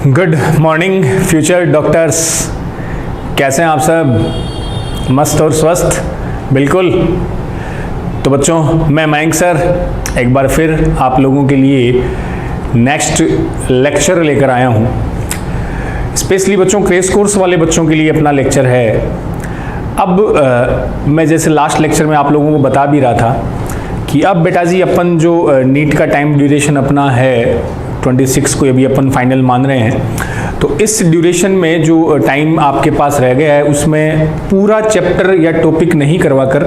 Good morning future doctors, कैसे हैं आप सब? मस्त और स्वस्थ? बिल्कुल। तो बच्चों, मैं मयंक सर एक बार फिर आप लोगों के लिए नेक्स्ट लेक्चर लेकर आया हूं। स्पेशली बच्चों, क्रेश कोर्स वाले बच्चों के लिए अपना लेक्चर है। अब मैं जैसे लास्ट लेक्चर में आप लोगों को बता भी रहा था कि अब बेटा जी अपन जो नीट का टाइम ड्यूरेशन अपना है 26 को अभी अपन फाइनल मान रहे हैं, तो इस ड्यूरेशन में जो टाइम आपके पास रह गया है उसमें पूरा चैप्टर या टॉपिक नहीं करवाकर,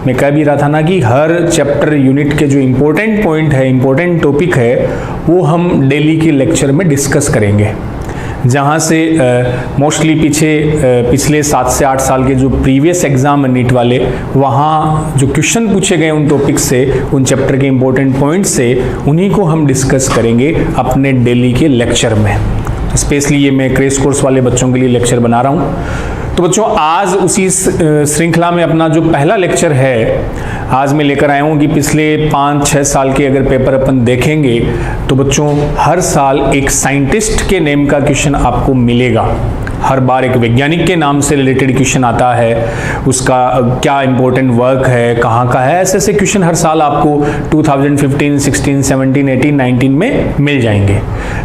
मैं कह भी रहा था ना कि हर चैप्टर यूनिट के जो इम्पोर्टेंट पॉइंट है, इम्पोर्टेंट टॉपिक है, वो हम डेली के लेक्चर में डिस्कस करेंगे। जहाँ से मोस्टली पिछले 7 से 8 साल के जो प्रीवियस एग्जाम है नीट वाले, वहाँ जो क्वेश्चन पूछे गए उन टॉपिक से, उन चैप्टर के इम्पोर्टेंट पॉइंट से, उन्हीं को हम डिस्कस करेंगे अपने डेली के लेक्चर में। स्पेशली ये मैं क्रेश कोर्स वाले बच्चों के लिए लेक्चर बना रहा हूँ। तो बच्चों, आज उसी श्रृंखला में अपना जो पहला लेक्चर है, आज मैं लेकर आया हूँ कि पिछले 5-6 साल के अगर पेपर अपन देखेंगे तो बच्चों हर साल एक साइंटिस्ट के नेम का क्वेश्चन आपको मिलेगा। हर बार एक वैज्ञानिक के नाम से रिलेटेड क्वेश्चन आता है, उसका क्या इंपॉर्टेंट वर्क है, कहाँ का है, ऐसे ऐसे क्वेश्चन हर साल आपको 2015, 16, 17, 18, 19 में मिल जाएंगे।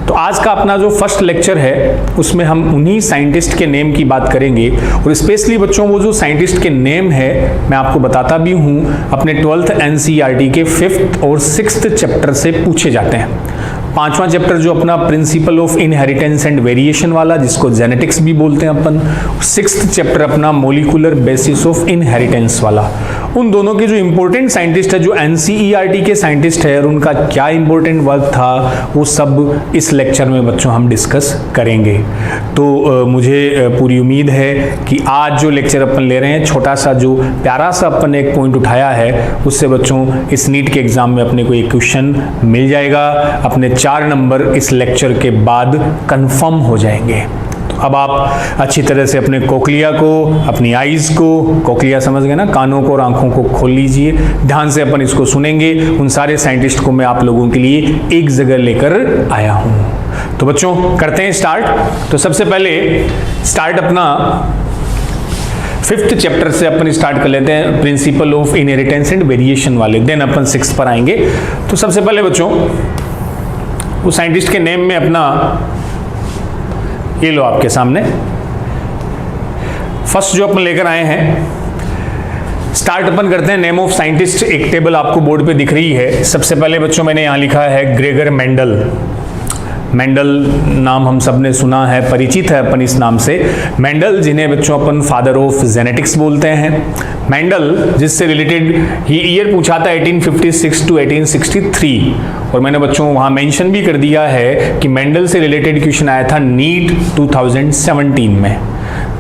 तो आज का अपना जो फर्स्ट लेक्चर है उसमें हम उन्हीं साइंटिस्ट के नेम की बात करेंगे। और स्पेशली बच्चों, वो जो साइंटिस्ट के नेम है मैं आपको बताता भी हूँ, अपने 12th NCERT के 5th और 6th चैप्टर से पूछे जाते हैं। 5वां चैप्टर जो अपना principle of inheritance and variation वाला, जिसको जेनेटिक्स भी बोलते हैं अपन, 6th चैप्टर अपना मॉलिक्यूलर बेसिस ऑफ इनहेरिटेंस वाला। उन दोनों के जो इंपॉर्टेंट साइंटिस्ट है, जो NCERT के साइंटिस्ट है, और उनका क्या इंपॉर्टेंट वर्क था, वो सब इस लेक्चर में बच्चों हम डिस्कस करेंगे। तो मुझे पूरी उम्मीद है कि आज जो लेक्चर अपन ले रहे हैं, छोटा सा जो प्यारा सा अपन ने एक पॉइंट उठाया है, उससे बच्चों इस नीट के एग्जाम में अपने को एक क्वेश्चन मिल जाएगा। अपने 4 नंबर इस लेक्चर के बाद कंफर्म हो जाएंगे। तो अब आप अच्छी तरह से अपने कोक्लिया को, अपनी आईज को, कोक्लिया समझ गए ना, कानों को और आंखों को खोल लीजिए। ध्यान से अपन इसको सुनेंगे। उन सारे साइंटिस्ट को मैं आप लोगों के लिए एक जगह लेकर आया हूं। तो बच्चों करते हैं स्टार्ट। तो सबसे पहले स्टार्ट अपना 5th चैप्टर से अपन स्टार्ट कर लेते हैं, principle of inheritance and variation वाले। देन अपन 6 पर आएंगे। तो सबसे पहले बच्चों उस साइंटिस्ट के नेम में अपना ये लो आपके सामने फर्स्ट जो अपन लेकर आए हैं, स्टार्ट अपन करते हैं नेम ऑफ साइंटिस्ट। एक टेबल आपको बोर्ड पे दिख रही है। सबसे पहले बच्चों मैंने यहां लिखा है ग्रेगर मेंडल। मेंडल नाम हम सब ने सुना है, परिचित है अपन इस नाम से। मेंडल, जिन्हें बच्चों अपन फादर ऑफ जेनेटिक्स बोलते हैं। मेंडल जिससे रिलेटेड ये ईयर पूछा था 1856 टू 1863, और मैंने बच्चों वहां मेंशन भी कर दिया है कि मेंडल से रिलेटेड क्वेश्चन आया था नीट 2017 में।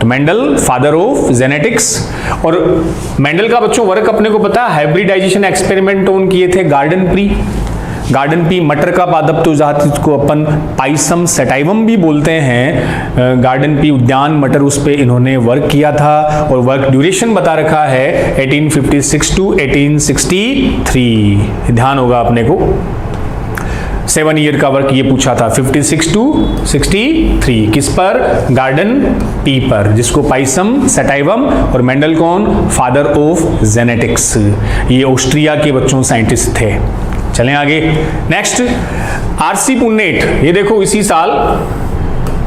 तो मेंडल फादर ऑफ जेनेटिक्स। और मेंडल का बच्चों वर्क अपने को पता है, हाइब्रिडाइजेशन एक्सपेरिमेंट उन किए थे गार्डन पी मटर का पादप, तो जिसको अपन पाइसम सेटाइवम भी बोलते हैं, गार्डन पी उद्यान मटर, उस पे इन्होंने वर्क किया था। और वर्क ड्यूरेशन बता रखा है 1856 टू 1863। ध्यान होगा अपने को, 7 ईयर का वर्क ये पूछा था, 56 टू 63। किस पर? गार्डन पी पर, जिसको पाइसम सेटाइवम। और मेंडल कौन? Father of genetics. ये ऑस्ट्रिया के बच्चों साइंटिस्ट थे। चलें आगे। Next RC पुन्नेट। ये देखो इसी साल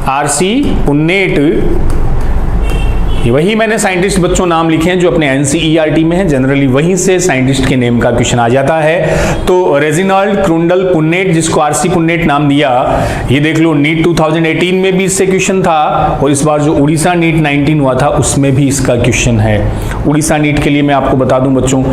आरसी पुन्नेट, वही मैंने साइंटिस्ट बच्चों नाम लिखे हैं जो अपने NCERT में है। जनरली वहीं से साइंटिस्ट के नेम का क्वेश्चन आ जाता है। तो रेजिनाल्ड क्रुंडल पुन्नेट, जिसको आरसी पुन्नेट नाम दिया, ये देख लो नीट 2018 में भी इससे क्वेश्चन था, और इस बार जो उड़ीसा नीट 19 हुआ था उसमें भी इसका क्वेश्चन है। उड़ीसा नीट के लिए मैं आपको बता दूं बच्चों,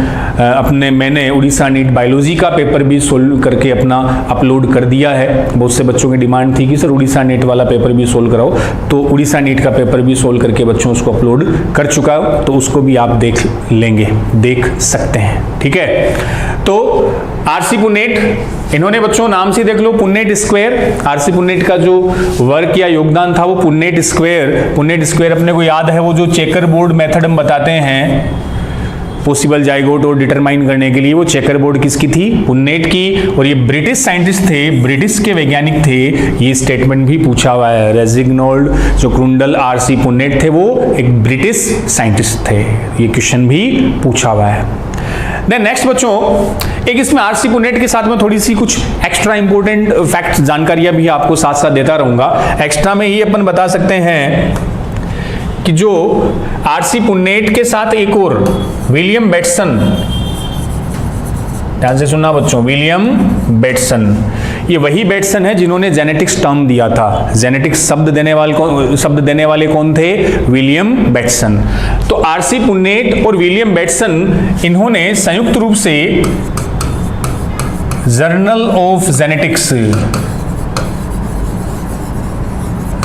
मैंने उड़ीसा नीट बायोलॉजी का पेपर भी सोल्व करके अपना अपलोड कर दिया है। बहुत से बच्चों की डिमांड थी कि सर उड़ीसा नीट वाला पेपर भी सोल्व कराओ, तो उड़ीसा नीट का पेपर भी सोल्व करके बच्चों उसको अपलोड कर चुका हो, तो उसको भी आप देख लेंगे, देख सकते हैं। ठीक है। तो आरसी पुन्नेट, इन्होंने बच्चों नाम से देख लो पुन्नेट स्क्वायर। आरसी पुन्नेट का जो वर्क या योगदान था वो पुन्नेट स्क्वायर अपने को याद है, वो जो चेकर बोर्ड मेथड हम बताते हैं, पॉसिबल जाइगोट और डिटरमाइन करने के लिए वो चेकर बोर्ड किसकी थी? पुन्नेट की। और ये ब्रिटिश साइंटिस्ट थे, ब्रिटिश के वैज्ञानिक थे। ये स्टेटमेंट भी पूछा हुआ है। रेजिग्नोल्ड जो क्रुंडल आरसी पुन्नेट थे वो एक ब्रिटिश साइंटिस्ट थे। ये क्वेश्चन भी पूछा हुआ है। देन नेक्स्ट बच्चों, एक इसमें आरसी पुन्नेट के साथ में थोड़ी सी कुछ एक्स्ट्रा इंपॉर्टेंट फैक्ट जानकारियां भी आपको साथ साथ देता रहूंगा। एक्स्ट्रा में ये अपन बता सकते हैं कि जो आरसी पुन्नेट के साथ एक और विलियम बेटसन, ध्यान से सुनना बच्चों, विलियम बेटसन, ये वही बेटसन है जिन्होंने जेनेटिक्स टर्म दिया था। जेनेटिक्स शब्द देने वाले कौन थे? William Bateson. तो आरसी पुन्नेट और विलियम बेटसन इन्होंने संयुक्त रूप से जर्नल ऑफ जेनेटिक्स,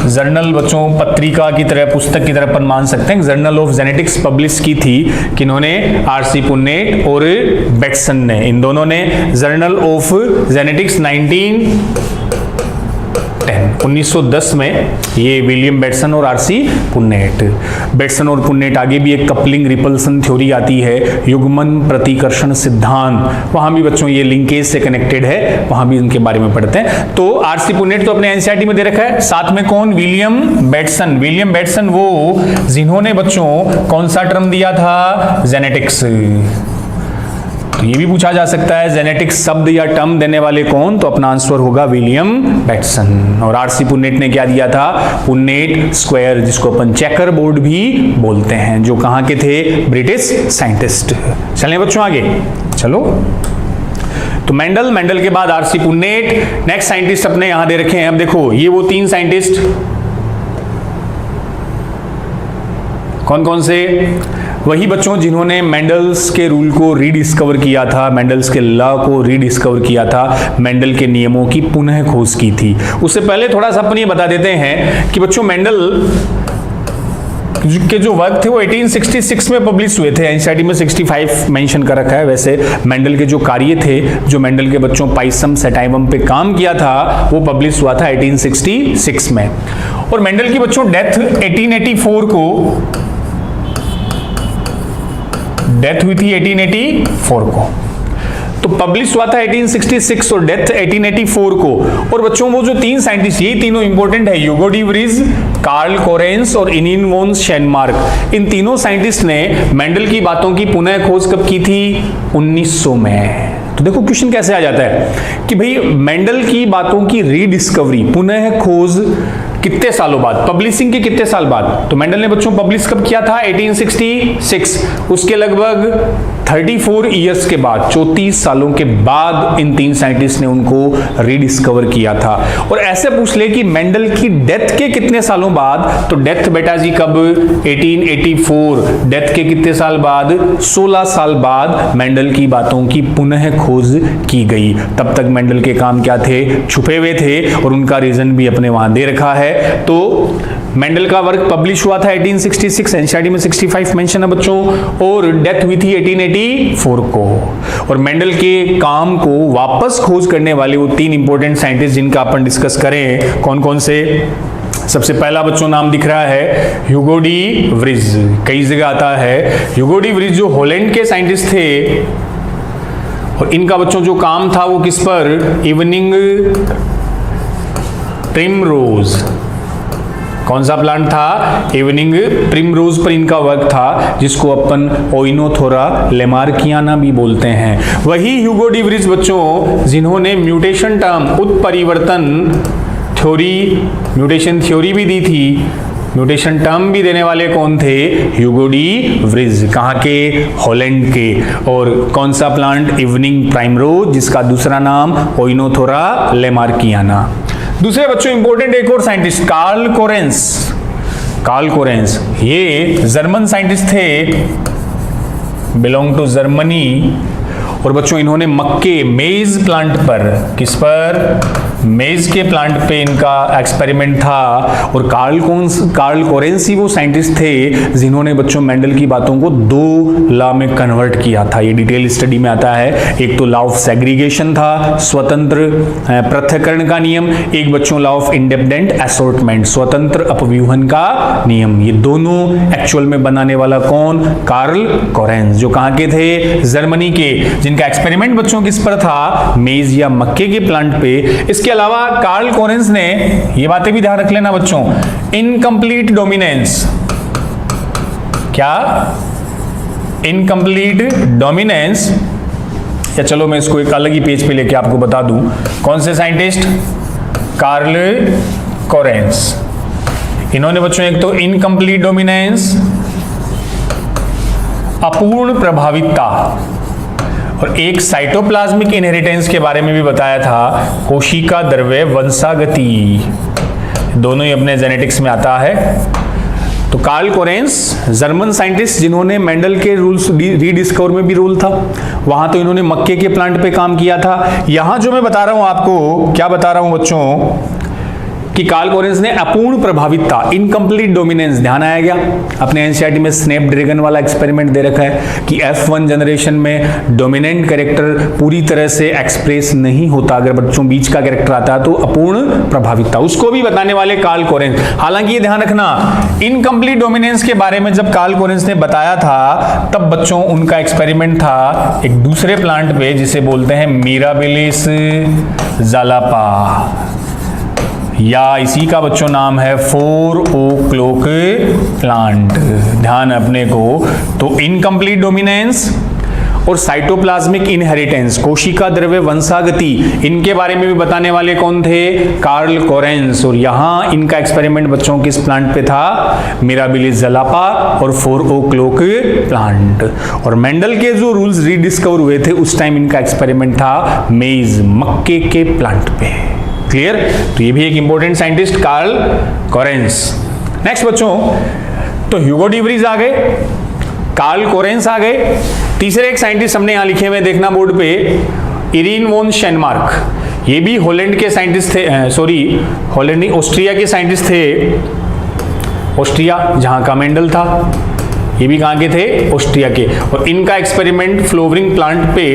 जर्नल बच्चों पत्रिका की तरह, पुस्तक की तरह अपन मान सकते हैं, जर्नल ऑफ जेनेटिक्स पब्लिश की थी किन्होंने? आरसी पुन्नेट और बेटसन ने। इन दोनों ने जर्नल ऑफ जेनेटिक्स 1910 में, ये विलियम बेटसन और आरसी पुन्नेट। बेटसन और पुन्नेट, आगे भी एक कपलिंग रिपल्सन थ्योरी आती है, युग्मन प्रतिकर्षण सिद्धांत, वहां भी बच्चों ये लिंकेज से कनेक्टेड है, वहां भी उनके बारे में पढ़ते हैं। तो आरसी पुन्नेट तो अपने एनसीईआरटी में दे रखा है। साथ में कौन? William Bateson. विलियम बेटसन वो जिन्होंने बच्चों कौन सा टर्म दिया था? जेनेटिक्स। तो ये भी पूछा जा सकता है, जेनेटिक्स शब्द या टर्म देने वाले कौन? तो अपना आंसर होगा विलियम बेटसन। और आरसी पुन्नेट ने क्या दिया था? पुन्नेट स्क्वायर, जिसको अपन चेकर बोर्ड भी बोलते हैं, जो कहां के थे? British scientist. चलें बच्चों आगे, चलो। तो मेंडल के बाद आरसी पुन्नेट। नेक्स्ट साइंटिस्ट अपने यहां दे रखे हैं। अब देखो, ये वो 3 साइंटिस्ट कौन कौन से? वही बच्चों जिन्होंने मेंडल्स के रूल को रीडिस्कवर किया था, मेंडल्स के लॉ को रीडिस्कवर किया था, मेंडल के नियमों की पुनः खोज की थी। उससे पहले थोड़ा सा अपन ये बता देते हैं कि बच्चों मेंडल के जो वर्क थे वो 1866 में पब्लिश हुए थे। एनसीईआरटी में 65 मेंशन कर रखा है। वैसे मेंडल के जो कार्य थे, जो मेंडल के बच्चों पाइसम सेटाइवम पे काम किया था, वो पब्लिश हुआ था 1866 में। और मेंडल की बच्चों डेथ 1884 को, डेथ हुई थी 1884 को। तो पब्लिश हुआ था 1866 और डेथ 1884 को। और बच्चों वो जो 3 साइंटिस्ट, ये तीनों इंपॉर्टेंट है, ह्यूगो डी व्रिज, कार्ल कोरेंस और इनिन वॉन शेनमार्क। इन तीनों साइंटिस्ट ने मेंडल की बातों की पुनः खोज कब की थी? 1900 में। तो देखो क्वेश्चन कैसे आ जाता है कि भाई मेंडल की बातों की रीडिस्कवरी, पुनः खोज कितने सालों बाद, पब्लिशिंग के कितने साल बाद? तो मेंडल ने बच्चों पब्लिश कब किया था? 1866। उसके लगभग 34 इयर्स के बाद, 34 सालों के बाद इन 3 साइंटिस्ट ने उनको रीडिस्कवर किया था। और ऐसे पूछ ले कि मेंडल की डेथ के कितने सालों बाद? तो डेथ बेटा जी कब? 1884। डेथ के कितने साल बाद? 16 साल बाद मेंडल की बातों की पुनः खोज की गई। तब तक मेंडल के काम क्या थे? छुपे हुए थे, और उनका रीजन भी अपने वहां दे रखा है। तो मेंडल का वर्क पब्लिश हुआ था 1866, एनसीईआरटी में 65 मेंशन है बच्चों, और डेथ हुई थी 1884 को। और मेंडल के काम को वापस खोज करने वाले वो 3 इंपॉर्टेंट साइंटिस्ट जिनका अपन डिस्कस करें, कौन कौन से? सबसे पहला बच्चों नाम दिख रहा है ह्यूगो डी व्रिज, कई जगह आता है। ह्यूगो डी व्रिज जो हॉलैंड के साइंटिस्ट थे, और इनका बच्चों जो काम था वो किस पर? Evening primrose. कौन सा प्लांट था? इवनिंग प्रिमरोज पर इनका वर्क था, जिसको अपन ओइनोथोरा लेमार्कियाना भी बोलते हैं। वही ह्यूगो डी व्रिज बच्चों जिन्होंने म्यूटेशन टर्म, उत्परिवर्तन थ्योरी, म्यूटेशन थ्योरी भी दी थी, म्यूटेशन टर्म भी देने वाले कौन थे? Hugo de Vries. कहाँ के? हॉलैंड के। और कौन सा प्लांट? इवनिंग प्राइमरोज, जिसका दूसरा नाम ओइनोथोरा लेमार्कियाना। दूसरे बच्चों इंपॉर्टेंट एक और scientist, Carl Correns. Carl Correns ये जर्मन साइंटिस्ट थे, बिलोंग टू जर्मनी। और बच्चों इन्होंने मक्के, मेज प्लांट पर, किस पर? मेज के प्लांट पे इनका एक्सपेरिमेंट था और कार्ल कोरेंस ही वो साइंटिस्ट थे जिन्होंने बच्चों मेंडल की बातों को 2 लॉ में कन्वर्ट किया था। ये डिटेल स्टडी में आता है। एक तो लॉ ऑफ सेग्रीगेशन था, स्वतंत्र पृथक्करण का नियम, एक बच्चों लॉ ऑफ इंडिपेंडेंट असॉर्टमेंट, स्वतंत्र अपव्यूहन का नियम। ये दोनों एक्चुअल में बनाने वाला कौन? कार्ल कोरेंस, जो कहां के थे? जर्मनी के, जिनका एक्सपेरिमेंट बच्चों किस पर था? मेज या मक्के के प्लांट पे। इसके अलावा कार्ल कोरेंस ने, ये बातें भी ध्यान रख लेना बच्चों, इनकम्प्लीट डोमिनेंस, क्या? इनकम्प्लीट डोमिनेंस, या चलो मैं इसको एक अलग ही पेज पे लेके आपको बता दूं, कौन से साइंटिस्ट? Carl coherence. इन्होंने बच्चों एक तो इनकम्प्लीट डोमिनेंस, अपूर्ण प्रभाविता, और एक साइटोप्लाज्मिक इनहेरिटेंस के बारे में भी बताया था, कोशिका द्रव्य वंशागति। दोनों ही अपने जेनेटिक्स में आता है। तो कार्ल कोरेंस जर्मन साइंटिस्ट जिन्होंने मेंडल के रूल्स रीडिस्कवर में भी रोल था, वहां तो इन्होंने मक्के के प्लांट पे काम किया था। यहां जो मैं बता रहा हूं आपको, क्या बता रहा हूं बच्चों, कि कार्ल कोरेंस ने अपूर्ण प्रभाविता, इनकम्प्लीट डोमिनेंस, ध्यान आया क्या? अपने एनसीईआरटी में स्नैपड्रैगन वाला एक्सपेरिमेंट दे रखा है कि F1 जनरेशन में डोमिनेंट कैरेक्टर पूरी तरह से एक्सप्रेस नहीं होता, अगर बच्चों बीच का कैरेक्टर आता है तो अपूर्ण प्रभाविता, उसको भी बताने वाले कार्ल कोरेंस। हालांकि ये ध्यान रखना, इनकम्प्लीट डोमिनेंस के बारे में जब कार्ल कोरेंस ने बताया था तब बच्चों उनका एक्सपेरिमेंट था एक दूसरे प्लांट पे जिसे बोलते हैं मिराबिलिस ज़ालापा, या इसी का बच्चों नाम है 4 ओक्लोक प्लांट। ध्यान अपने को, तो इनकम्प्लीट डोमिनेंस और साइटोप्लाज्मिक इनहेरिटेंस, कोशिका द्रव्य वंशागति, इनके बारे में भी बताने वाले कौन थे? Carl Correns. और यहां इनका एक्सपेरिमेंट बच्चों किस प्लांट पे था? मिराबिलिस ज़ालापा और 4 ओक्लोक प्लांट। और मेंडल के जो रूल्स रीडिस्कवर हुए थे उस टाइम इनका एक्सपेरिमेंट था मेज, मक्के के प्लांट पे। क्लियर? तो ये भी एक important scientist Carl Correns. Next बच्चों, तो ह्यूगो डी व्रीज आ गए, कार्ल कोरेंस आ गए, तीसरे एक साइंटिस्ट हमने यहां लिखे हुए देखना बोर्ड पे, इरीन वॉन शेनमार्क। ये भी हॉलैंड के साइंटिस्ट थे, हॉलैंड नहीं, ऑस्ट्रिया के साइंटिस्ट थे। ऑस्ट्रिया जहां का मेंडल था, ये भी कहां के थे? ऑस्ट्रिया के। और इनका एक्सपेरिमेंट फ्लोवरिंग प्लांट पे,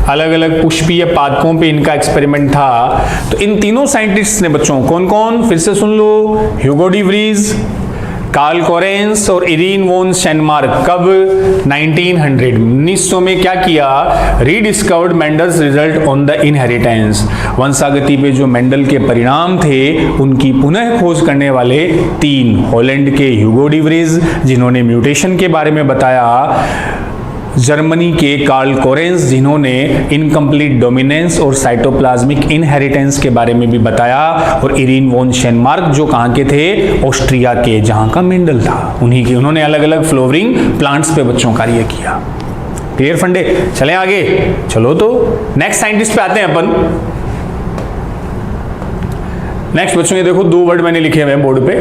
अलग अलग पुष्पीय पादपों पे इनका एक्सपेरिमेंट था। तो इन तीनों साइंटिस्ट ने बच्चों, कौन कौन? फिर से सुन लो, Hugo de Vries, Karl Correns और इरीन वॉन शेनमार्क। कब? 1900 में क्या किया? Rediscovered Mendel's result on the inheritance. वंशागति पे जो मेंडल के परिणाम थे उनकी पुनः खोज करने वाले 3, हॉलैंड के ह्यूगो डी व्रीज जिन्होंने म्यूटेशन के बारे में बताया, जर्मनी के कार्ल कोरेंस जिन्होंने इनकम्प्लीट डोमिनेंस और साइटोप्लाज्मिक इनहेरिटेंस के बारे में भी बताया, और इरीन वॉन शेनमार्क जो कहां के थे? ऑस्ट्रिया के, जहां का मेंडल था। उन्होंने अलग अलग फ्लोवरिंग प्लांट्स पे बच्चों कार्य किया। क्लियर फंडे? चलें आगे। चलो तो नेक्स्ट साइंटिस्ट पे आते हैं अपन। नेक्स्ट बच्चों ये देखो 2 वर्ड मैंने लिखे हुए हैं बोर्ड पे।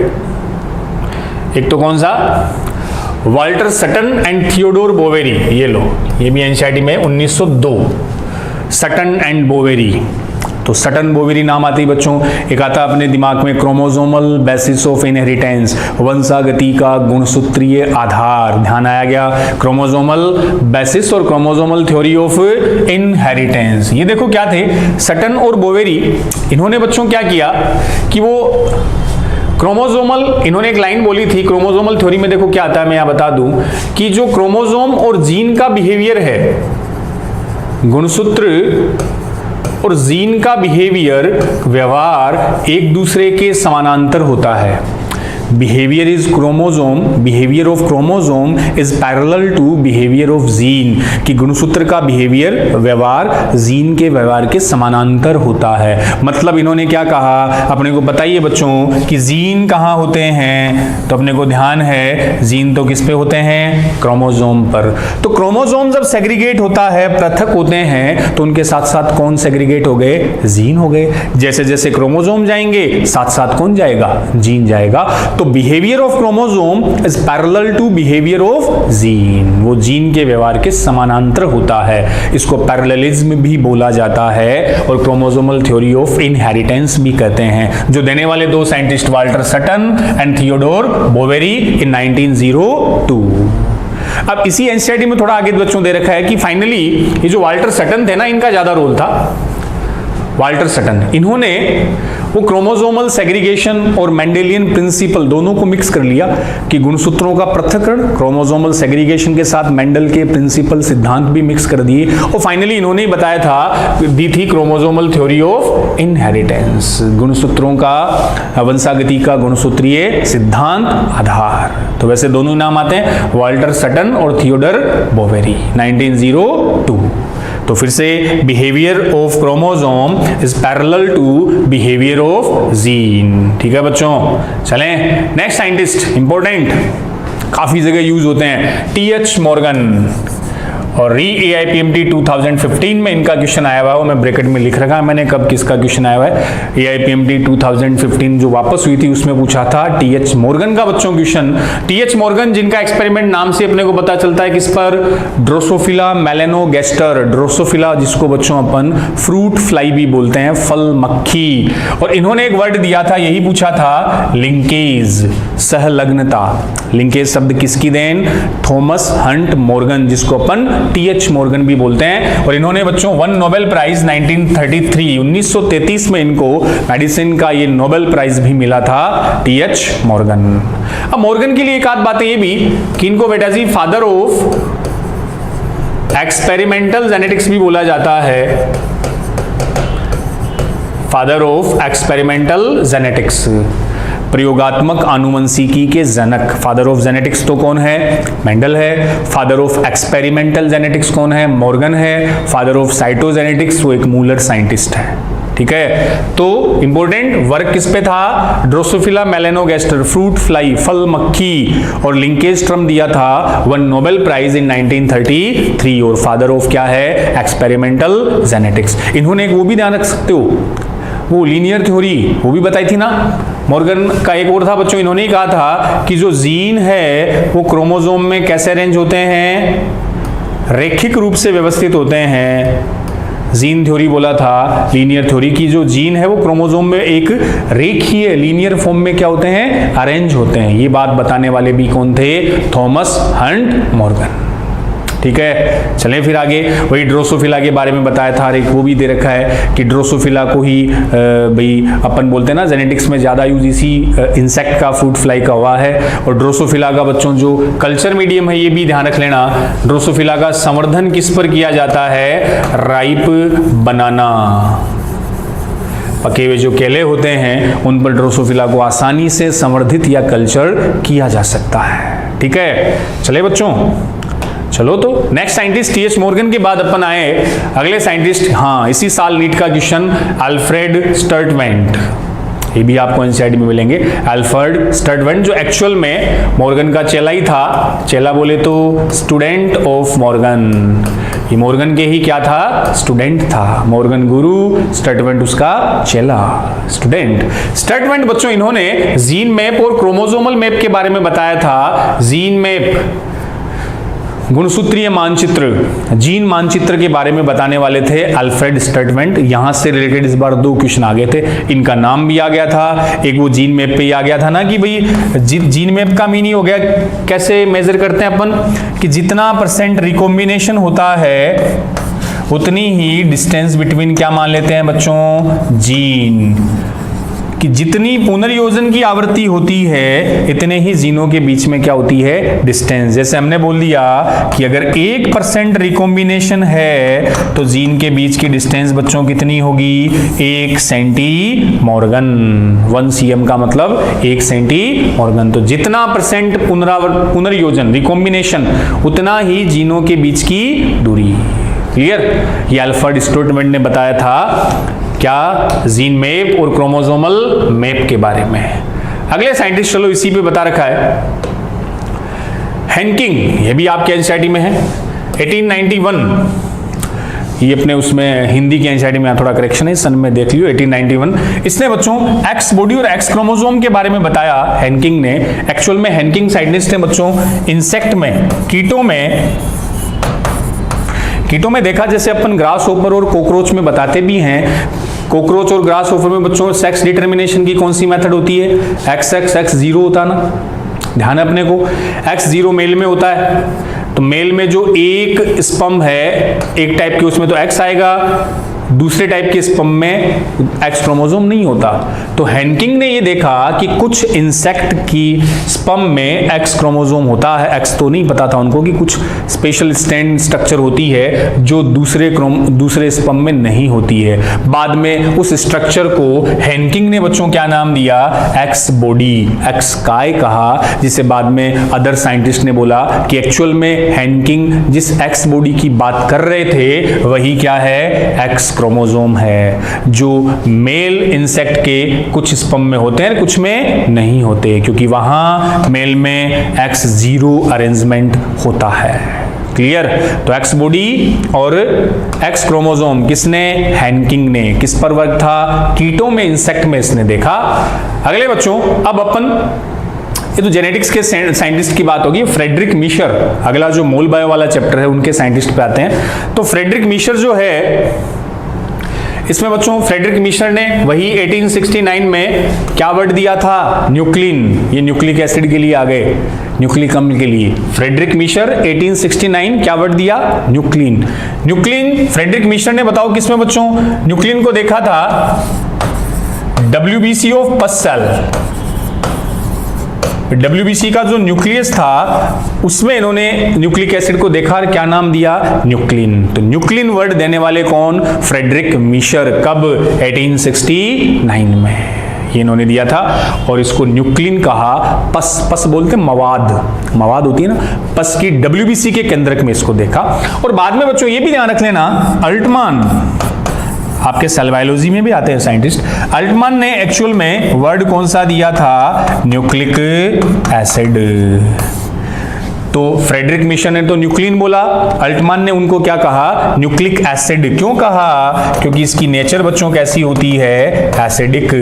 एक तो कौन सा? Walter Sutton and Theodor Boveri. ये लो, ये भी एनसीईआरटी में 1902, सटन एंड बोवेरी। तो सटन बोवेरी नाम आते ही बच्चों एक आता अपने दिमाग में क्रोमोसोमल बेसिस ऑफ इनहेरिटेंस, वंशागति का गुणसूत्रीय आधार। ध्यान आया क्या? क्रोमोसोमल बेसिस और क्रोमोसोमल थ्योरी ऑफ इनहेरिटेंस। ये देखो क्या थे सटन और बोवेरी, इन्होंने बच्चों क्या किया कि वो क्रोमोसोमल, इन्होंने एक लाइन बोली थी क्रोमोसोमल थ्योरी में। देखो क्या आता है, मैं यहां बता दूं कि जो क्रोमोसोम और जीन का बिहेवियर है, गुणसूत्र और जीन का बिहेवियर, व्यवहार एक दूसरे के समानांतर होता है। Behaviour is chromosome, behaviour of chromosome is parallel to behaviour of gene, कि गुणसूत्र का बिहेवियर, व्यवहार जीन के व्यवहार के समानांतर होता है। मतलब इन्होंने क्या कहा, अपने को बताइए बच्चों कि जीन कहाँ होते हैं? तो अपने को ध्यान है जीन तो किस पे होते हैं? क्रोमोसोम पर। तो क्रोमोसोम जब सेग्रीगेट होता है, पृथक होते हैं, तो उनके साथ साथ कौन सेग्रीगेट हो गए? जीन हो गए। जैसे जैसे क्रोमोसोम जाएंगे साथ साथ कौन जाएगा? जीन जाएगा। तो behaviour of chromosome is parallel to behaviour of gene, वो जीन के व्यवहार के समानांतर होता है, इसको पैरेललिज्म भी बोला जाता है और क्रोमोसोमल थ्योरी ऑफ इनहेरिटेंस भी कहते हैं, जो देने वाले दो scientist Walter Sutton and Theodor Boveri in 1902। अब इसी एनसीईआरटी में थोड़ा आगे बच्चों दे रखा है कि फाइनली ये जो वाल्टर सटन थे ना, इनका ज्यादा रोल था। वाल्टर सटन, इन्होंने वो क्रोमोसोमल सेग्रीगेशन और मेंडेलियन प्रिंसिपल दोनों को मिक्स कर लिया कि गुणसूत्रों का पृथक्करण क्रोमोसोमल सेग्रीगेशन के साथ मेंडल के प्रिंसिपल सिद्धांत भी मिक्स कर दिए और फाइनली इन्होंने ही बताया था, दी थी क्रोमोसोमल थ्योरी ऑफ इनहेरिटेंस, गुणसूत्रों का वंशागति का गुणसूत्रीय सिद्धांत आधार। तो वैसे दोनों नाम आते हैं, वाल्टर सटन और थियोडोर बोवेरी, 1902। तो फिर से behaviour of chromosome is parallel to behaviour of gene. ठीक है बच्चों, चलें नेक्स्ट साइंटिस्ट, इंपॉर्टेंट, काफी जगह यूज होते हैं, टीएच मॉर्गन। और री AIPMT 2015 में इनका क्वेश्चन आया हुआ है, वो मैं ब्रैकेट में लिख रखा है मैंने कब किसका क्वेश्चन आया हुआ है। AIPMT 2015 जो वापस हुई थी उसमें पूछा था टीएच मॉर्गन का बच्चों क्वेश्चन। टीएच मॉर्गन जिनका एक्सपेरिमेंट नाम से अपने को पता चलता है किस पर, ड्रोसोफिला मेलेनोगैस्टर, ड्रोसोफिला जिसको बच्चों अपन फ्रूट फ्लाई भी बोलते हैं, फल मक्खी। और इन्होंने एक वर्ड दिया था, यही पूछा था, लिंकेज, सहलग्नता। लिंकेज शब्द किसकी देन, थॉमस हंट मॉर्गन, जिसको अपन टीएच मॉर्गन भी बोलते हैं। और इन्होंने बच्चों वन नोबेल प्राइज 1933 में इनको मेडिसिन का ये नोबेल प्राइज भी मिला था, टीएच मॉर्गन। अब मॉर्गन के लिए एक आध बातें ये भी कि इनको बेटा जी फादर ऑफ एक्सपेरिमेंटल जेनेटिक्स भी बोला जाता है, फादर ऑफ एक्सपेरिमेंटल जेनेटिक्स, प्रयोगात्मक आनुवंशिकी के जनक। फादर ऑफ जेनेटिक्स तो कौन है, मेंडल है। फादर ऑफ एक्सपेरिमेंटल जेनेटिक्स कौन है, मॉर्गन है। फादर ऑफ साइटोजेनेटिक्स वो एक मूलर साइंटिस्ट है। ठीक है, तो इंपॉर्टेंट वर्क किस पे था, ड्रोसोफिला मेलेनोगैस्टर, फ्रूट फ्लाई, फल मक्खी। और लिंकेज टर्म दिया था वन नोबेल प्राइज इन 1933। और फादर ऑफ क्या है, एक्सपेरिमेंटल जेनेटिक्स। इन्होंने एक वो भी ध्यान रख सकते हो, वो लीनियर थ्योरी वो भी बताई थी ना। मॉर्गन का एक और था बच्चों, इन्होंने ही कहा था कि जो जीन है वो क्रोमोसोम में कैसे अरेंज होते हैं, रैखिक रूप से व्यवस्थित होते हैं। जीन थ्योरी बोला था, लीनियर थ्योरी की जो जीन है वो क्रोमोसोम में एक रेखीय लीनियर फॉर्म में क्या होते हैं, अरेंज होते हैं। ये बात बताने वाले भी कौन थे, थॉमस हंट मॉर्गन। ठीक है, चलें फिर आगे, वही ड्रोसोफिला के बारे में बताया था, एक वो भी दे रखा है कि ड्रोसोफिला को ही भाई अपन बोलते हैं ना, जेनेटिक्स में ज़्यादा यूज इसी इंसेक्ट का, फ्रूट फ्लाई का हुआ है। और ड्रोसोफिला का बच्चों जो कल्चर मीडियम है ये भी ध्यान रख लेना, ड्रोसोफिला का संवर्धन किस पर किया जाता है, राइप बनाना। पके हुए जो केले होते हैं उन पर ड्रोसोफिला को आसानी से संवर्धित या कल्चर किया जा सकता है। ठीक है, चले बच्चों, चलो तो नेक्स्ट साइंटिस्ट टीएच मॉर्गन के बाद अपन आए अगले साइंटिस्ट। हाँ, इसी साल नीट का क्वेश्चन, अल्फ्रेड स्टर्टवेंट, ये भी आपको एनसीईआरटी में मिलेंगे। अल्फ्रेड स्टर्टवेंट जो एक्चुअल में मॉर्गन का चेला ही था, चेला बोले तो स्टूडेंट ऑफ मॉर्गन, ये मॉर्गन के ही क्या था, स्टूडेंट था। मॉर्गन गुरु, स्टर्टवेंट उसका चेला, स्टूडेंट। स्टर्टवेंट बच्चों इन्होंने जीन मैप और क्रोमोसोमल मैप के बारे में बताया था। जीन मैप गुणसूत्रीय मानचित्र, जीन मानचित्र के बारे में बताने वाले थे अल्फ्रेड स्टर्टवेंट। यहां से रिलेटेड इस बार दो क्वेश्चन आ गए थे, इनका नाम भी आ गया था, एक वो जीन मैप पे ही आ गया था ना कि भाई जीन मैप का मीनिंग हो गया, कैसे मेजर करते हैं अपन कि जितना % रिकॉम्बिनेशन होता है उतनी ही डिस्टेंस बिटवीन क्या मान लेते हैं बच्चों, जीन, कि जितनी पुनर्योजन की आवृत्ति होती है इतने ही जीनों के बीच में क्या होती है, डिस्टेंस। जैसे हमने बोल दिया कि अगर 1% रिकॉम्बिनेशन है तो जीन के बीच की डिस्टेंस बच्चों कितनी होगी, 1 सेंटीमॉर्गन। 1 cm का मतलब 1 सेंटीमॉर्गन। तो जितना % पुनर्योजन रिकॉम्बिनेशन उतना ही जीनों के बीच की दूरी। क्लियर, ये अल्फ्रेड स्टर्टवेंट ने बताया था क्या, जीन मैप और क्रोमोसोमल मैप के बारे में। अगले साइंटिस्ट चलो इसी पे बता रखा है, हेनकिंग, ये भी आपके एनसीईआरटी में है, 1891। ये अपने उसमें हिंदी के एनसीईआरटी में थोड़ा करेक्शन है, सन में देख लियो 1891। इसने बच्चों एक्स बॉडी और एक्स क्रोमोसोम के बारे में बताया हेनकिंग ने। एक्चुअल में हेनकिंग साइंटिस्ट है बच्चों इंसेक्ट में, कीटों में देखा, जैसे अपन ग्रास होपर और कॉकरोच में बताते भी हैं। कॉकरोच और ग्रास होपर में बच्चों सेक्स डिटर्मिनेशन की कौन सी मेथड होती है? X0 होता ना, ध्यान है अपने को। X0 मेल में होता है, तो मेल में जो एक स्पर्म है एक टाइप के, उसमें तो X आएगा, दूसरे टाइप के स्पर्म में एक्स क्रोमोसोम नहीं होता। तो हेनकिंग ने ये देखा कि कुछ इंसेक्ट की स्पर्म में एक्स क्रोमोसोम होता है। एक्स तो नहीं पता था उनको कि कुछ स्पेशल स्टैंड स्ट्रक्चर होती है जो दूसरे स्पर्म में नहीं होती है। बाद में उस स्ट्रक्चर को हेनकिंग ने बच्चों क्या नाम दिया? एक्स बॉडी, एक्स काय कहा, जिसे बाद में अदर साइंटिस्ट ने बोला कि एक्चुअल में हेनकिंग जिस एक्स बॉडी की बात कर रहे थे वही क्या है? एक्स क्रोमोसोम है, जो मेल इंसेक्ट के कुछ स्पर्म में होते हैं, कुछ में नहीं होते, क्योंकि वहां मेल में X0 अरेंजमेंट होता है। क्लियर? तो एक्स बॉडी और एक्स क्रोमोसोम किसने? हेनकिंग ने। किस पर वर्क था? कीटों में, इंसेक्ट में इसने देखा। अगले बच्चों, अब अपन, ये तो जेनेटिक्स के साइंटिस्ट की बात होगी। फ्रेडरिक मीशर, अगला जो मोल बायो वाला चैप्टर है उनके साइंटिस्ट पे आते हैं। तो फ्रेडरिक मीशर जो है, इसमें बच्चों फ्रेडरिक मीशर ने वही 1869 में क्या वर्ड दिया था? न्यूक्लिन। ये न्यूक्लिक एसिड के लिए आ गए, न्यूक्लिक अम्ल के लिए। फ्रेडरिक मीशर 1869 क्या वर्ड दिया? न्यूक्लिन। न्यूक्लिन फ्रेडरिक मीशर ने बताओ किसमें बच्चों न्यूक्लिन को देखा था? WBC of pus cell. WBC का जो न्यूक्लियस था उसमें इन्होंने न्यूक्लिक एसिड को देखा और क्या नाम दिया? न्यूक्लिन। तो न्यूक्लिन वर्ड देने वाले कौन? फ्रेडरिक मीशर। कब? 1869 में ये इन्होंने दिया था, और इसको न्यूक्लिन कहा। पस बोलते मवाद होती है ना, पस की WBC के केंद्रक में इसको देखा। और बाद में बच्चों ये भी ध्यान रख लेना, अल्टमान, आपके सेल बायोलॉजी में भी आते हैं साइंटिस्ट, अल्टमान ने एक्चुअल में वर्ड कौन सा दिया था? Nucleic acid. तो फ्रेडरिक मीशर ने तो न्यूक्लिन बोला, अल्टमान ने उनको क्या कहा? Nucleic acid. क्यों कहा? क्योंकि इसकी नेचर बच्चों कैसी होती है? एसिडिक,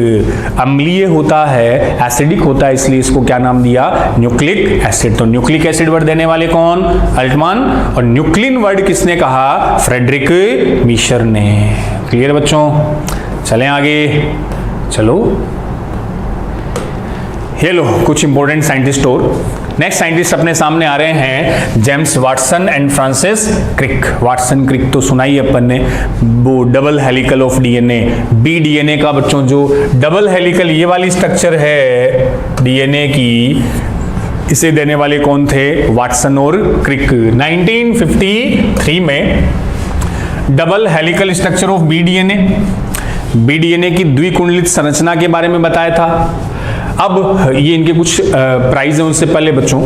अम्लीय होता है, एसिडिक होता है, इसलिए इसको क्या नाम दिया? Nucleic acid. तो न्यूक्लिक एसिड वर्ड देने वाले कौन? अल्टमान। और न्यूक्लिन वर्ड किसने कहा? फ्रेडरिक मीशर ने। क्लियर बच्चों? चलें आगे। चलो, ये लो कुछ इंपॉर्टेंट साइंटिस्ट और। नेक्स्ट साइंटिस्ट अपने सामने आ रहे हैं James Watson and Francis Crick. Watson Crick तो सुना ही अपन ने, वो double helical of DNA, BDNA का बच्चों जो डबल हेलिकल ये वाली स्ट्रक्चर है डीएनए की, इसे देने वाले कौन थे? वाटसन और क्रिक। 1953 में डबल हेलिकल स्ट्रक्चर ऑफ बीडीएनए की द्विकुंडलित संरचना के बारे में बताया था। अब ये इनके कुछ प्राइज हैं उनसे पहले बच्चों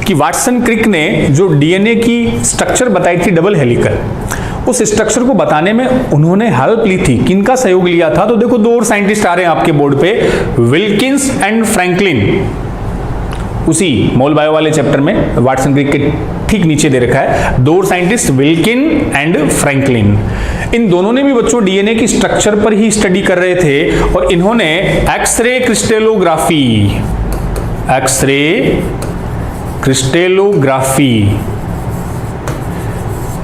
कि वाटसन क्रिक ने जो डीएनए की स्ट्रक्चर बताई थी डबल हेलिकल, उस स्ट्रक्चर को बताने में उन्होंने हेल्प ली थी। किनका सहयोग लिया था? तो देखो दो और साइंटिस्ट आ रहे हैं आपके बोर्ड पे, विल्किंस एंड फ्रैंकलिन। उसी मोल बायो वाले चैप्टर में वाटसन क्रिक के ठीक नीचे दे रखा है, दो साइंटिस्ट विल्किन एंड फ्रैंकलिन। इन दोनों ने भी बच्चों डीएनए की स्ट्रक्चर पर ही स्टडी कर रहे थे, और इन्होंने एक्सरे क्रिस्टेलोग्राफी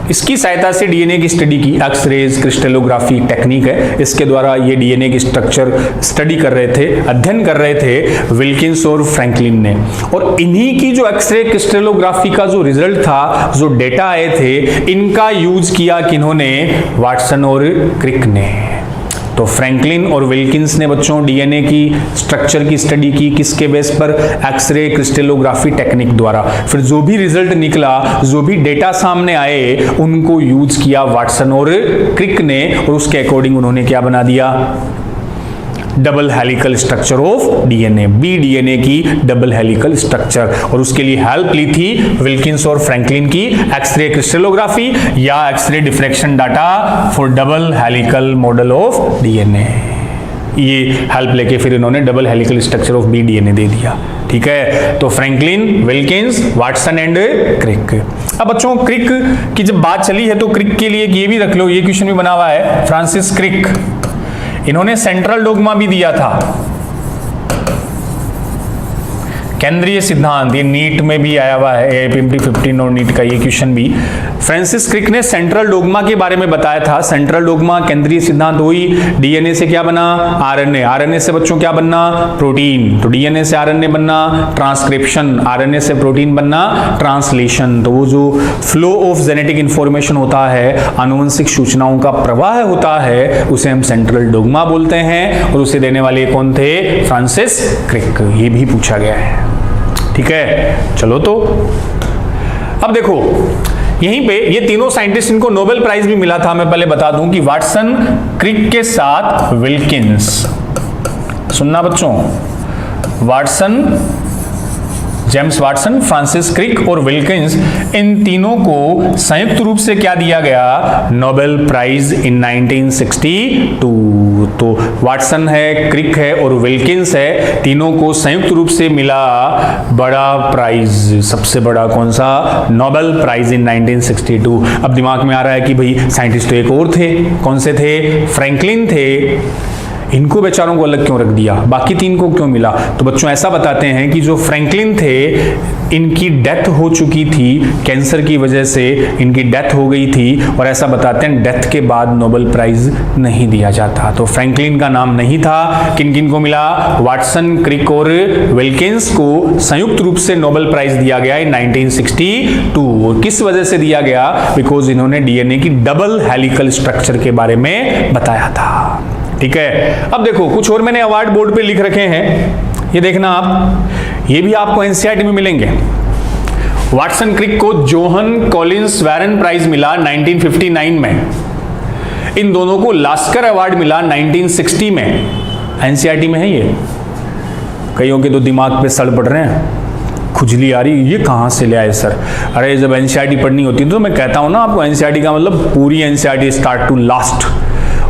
इसकी सहायता से डीएनए की स्टडी की। एक्सरेज क्रिस्टेलोग्राफी टेक्निक है, इसके द्वारा ये डीएनए की स्ट्रक्चर स्टडी कर रहे थे, अध्ययन कर रहे थे विल्किंस और फ्रैंकलिन ने। और इन्हीं की जो एक्सरे क्रिस्टेलोग्राफी का जो रिजल्ट था, जो डेटा आए थे, इनका यूज किया किन्होंने? वाटसन और क्रिक ने। तो फ्रैंकलिन और विल्किंस ने बच्चों डीएनए की स्ट्रक्चर की स्टडी की किसके बेस पर? एक्सरे क्रिस्टेलोग्राफी टेक्निक द्वारा। फिर जो भी रिजल्ट निकला, जो भी डेटा सामने आए, उनको यूज किया वाटसन और क्रिक ने, और उसके अकॉर्डिंग उन्होंने क्या बना दिया? Double helical structure of DNA, B DNA की डबल हेलिकल स्ट्रक्चर। और उसके लिए हेल्प ली थी विल्किंस और फ्रैंकलिन की, एक्सरे क्रिस्टेलोग्राफी या X ray diffraction data for double helical model of DNA. ये हेल्प लेके फिर इन्होंने double helical structure of B DNA दे दिया। ठीक है, तो Franklin, Wilkins, Watson and Crick. अब बच्चों क्रिक की जब बात चली है तो क्रिक के लिए ये भी रख लो, ये क्वेश्चन भी बना हुआ है, फ्रांसिस क्रिक, इन्होंने सेंट्रल डोग्मा भी दिया था, केंद्रीय सिद्धांत, ये नीट में भी आया हुआ है, AIPMT 15 और नीट का ये क्वेश्चन भी। फ्रांसिस क्रिक ने सेंट्रल डोग्मा के बारे में बताया था। सेंट्रल डोग्मा, केंद्रीय सिद्धांत हुई, डीएनए से क्या बना, आरएनए, आरएनए से बच्चों क्या बनना, प्रोटीन, तो डीएनए से आरएनए बनना ट्रांसक्रिप्शन, आरएनए से प्रोटीन बनना ट्रांसलेशन। तो वो जो फ्लो ऑफ जेनेटिक इंफॉर्मेशन होता है, आनुवंशिक सूचनाओं का प्रवाह होता है, उसे हम सेंट्रल डोग्मा बोलते हैं, और उसे देने वाले कौन थे, फ्रांसिस क्रिक। ये भी पूछा गया है। ठीक है, चलो तो अब देखो यहीं पे ये तीनों साइंटिस्ट, इनको नोबेल प्राइज भी मिला था। मैं पहले बता दूं कि वाटसन, क्रिक के साथ विल्किंस, सुनना बच्चों, Watson, James Watson, Francis Crick और विल्किंस, इन तीनों को संयुक्त रूप से क्या दिया गया, नोबेल प्राइज इन 1962। तो वाटसन है, क्रिक है और विल्किंस है, तीनों को संयुक्त रूप से मिला बड़ा प्राइज, सबसे बड़ा कौन सा, नोबेल प्राइज इन 1962। अब दिमाग में आ रहा है कि भाई साइंटिस्ट तो एक और थे, कौन से थे, फ्रैंकलिन थे, इनको बेचारों को अलग क्यों रख दिया, बाकी तीन को क्यों मिला। तो बच्चों ऐसा बताते हैं कि जो फ्रैंकलिन थे, इनकी डेथ हो चुकी थी, कैंसर की वजह से इनकी डेथ हो गई थी, और ऐसा बताते हैं डेथ के बाद नोबेल प्राइज नहीं दिया जाता। तो फ्रैंकलिन का नाम नहीं था, किन किन को मिला, वाटसन, क्रिक और विल्किंस को संयुक्त रूप से नोबेल प्राइज दिया गया इन 1962। और किस वजह से दिया गया, बिकॉज इन्होंने डीएनए की डबल हेलिकल स्ट्रक्चर के बारे में बताया था। ठीक है, अब देखो कुछ और मैंने अवार्ड बोर्ड पे लिख रखे हैं, ये देखना आप, ये भी आपको एनसीईआरटी में मिलेंगे। वाटसन क्रिक को जोहन कॉलिंस वैरन प्राइज मिला 1959 में, इन दोनों को लास्कर अवार्ड मिला 1960 में। एनसीईआरटी में है ये, कईयों के तो दिमाग पे सड़ पड़ रहे हैं, खुजली आ रही, ये कहां से ले आए सर। अरे जब एनसीईआरटी पढ़नी होती है तो मैं कहता हूं ना आपको, एनसीईआरटी का मतलब पूरी एनसीईआरटी स्टार्ट टू लास्ट,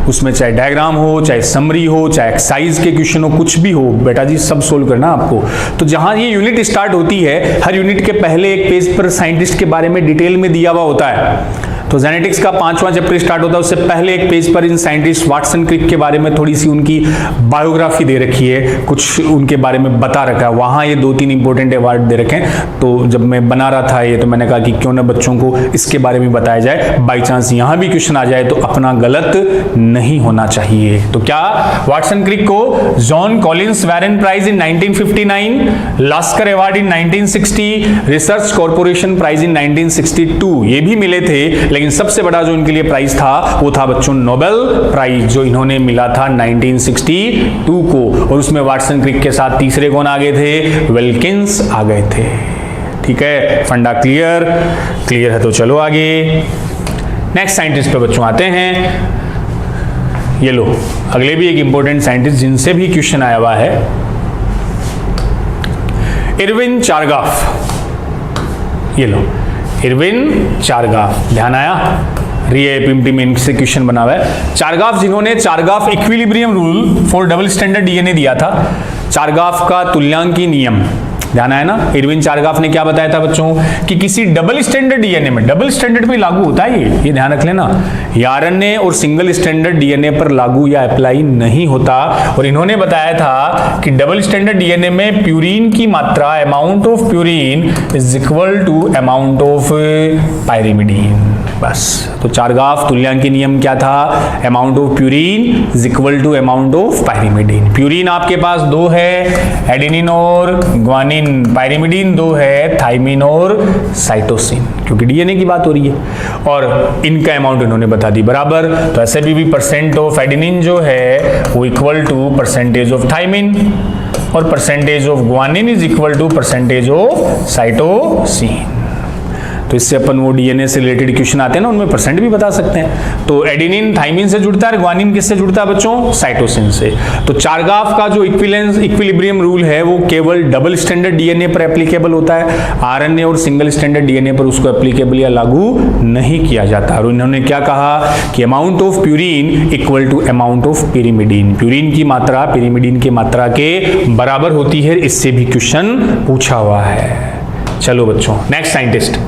उसमें चाहे डायग्राम हो, चाहे समरी हो, चाहे एक्सरसाइज के क्वेश्चन हो, कुछ भी हो बेटा जी, सब सोल्व करना आपको। तो जहां ये यूनिट स्टार्ट होती है, हर यूनिट के पहले एक पेज पर साइंटिस्ट के बारे में डिटेल में दिया हुआ होता है। तो जेनेटिक्स का 5वां चैप्टर स्टार्ट होता है, उससे पहले एक पेज पर इन साइंटिस्ट वाटसन क्रिक के बारे में थोड़ी सी उनकी बायोग्राफी दे रखी है, कुछ उनके बारे में बता रखा है, वहां ये 2-3 इंपॉर्टेंट अवार्ड दे रखे हैं। तो जब मैं बना रहा था ये, तो मैंने कहा कि क्यों ना बच्चों को इसके बारे में बताया जाए, बाई चांस यहां भी क्वेश्चन आ जाए तो अपना गलत नहीं होना चाहिए। तो क्या, वाटसन क्रिक को John Collins Warren Prize in 1959, Lasker Award in 1960, Research Corporation Prize in 1962, ये भी मिले थे, लेकिन सबसे बड़ा जो इनके लिए प्राइज था वो था बच्चों नोबेल प्राइज, जो इन्होंने मिला था 1962 को। और उसमें वाटसन क्रिक के साथ तीसरे कौन आ गए थे, विल्किंस आ गए थे। ठीक है, फंडा क्लियर है तो चलो आगे नेक्स्ट साइंटिस्ट पे बच्चों आते हैं। ये लो, अगले भी एक इंपॉर्टेंट साइंटिस्ट जिनसे भी क्वेश्चन आया हुआ है, इरविन चारगाफ। ये लो, इरविन चारगाफ, ध्यान आया, री-AIPMT में इनसे क्वेश्चन बना हुआ है। चारगाफ, जिन्होंने चारगाफ equilibrium rule for double stranded DNA दिया था, चारगाफ का तुल्यांकी नियम, ध्यान आया ना। इरविन चारगाफ ने क्या बताया था बच्चों, कि किसी डबल स्टैंडर्ड डीएनए में, डबल स्टैंडर्ड पे लागू होता है ये ध्यान रख लेना, आरएनए और सिंगल स्टैंडर्ड डीएनए पर लागू या अप्लाई नहीं होता। और इन्होंने बताया था कि डबल स्टैंडर्ड डीएनए में प्यूरिन की मात्रा, amount of purine is equal to amount of pyrimidine, बस। तो चारगाफ तुल्यांकी नियम क्या था, amount of purine is equal to amount of pyrimidine. Purine आपके पास 2 है, एडेनिन और ग्वानिन, पायरिमिडीन 2 है, थाइमिन और साइटोसिन, क्योंकि डीएनए की बात हो रही है, और इनका अमाउंट इन्होंने बता दी बराबर। तो ऐसे भी परसेंट ऑफ एडेनिन जो है वो equal to percentage of thymine, और percentage of guanine is equal to percentage of cytosine. तो इससे अपन वो डीएनए से रिलेटेड क्वेश्चन आते हैं ना, उनमें परसेंट भी बता सकते हैं। तो एडेनिन थाइमिन से जुड़ता है, ग्वानिन किससे जुड़ता है बच्चों? साइटोसिन से। तो चारगाफ का जो इक्विलिब्रियम रूल है वो केवल डबल स्टैंडर्ड डीएनए पर एप्लीकेबल होता है, आरएनए और सिंगल स्टैंडर्ड डीएनए पर उसको एप्लीकेबल या लागू नहीं किया जाता। और इन्होंने क्या कहा कि amount of purine equal to amount of pyrimidine, purine की मात्रा पिरिमिडीन की मात्रा के बराबर होती है। इससे भी क्वेश्चन पूछा हुआ है। चलो बच्चों, नेक्स्ट साइंटिस्ट,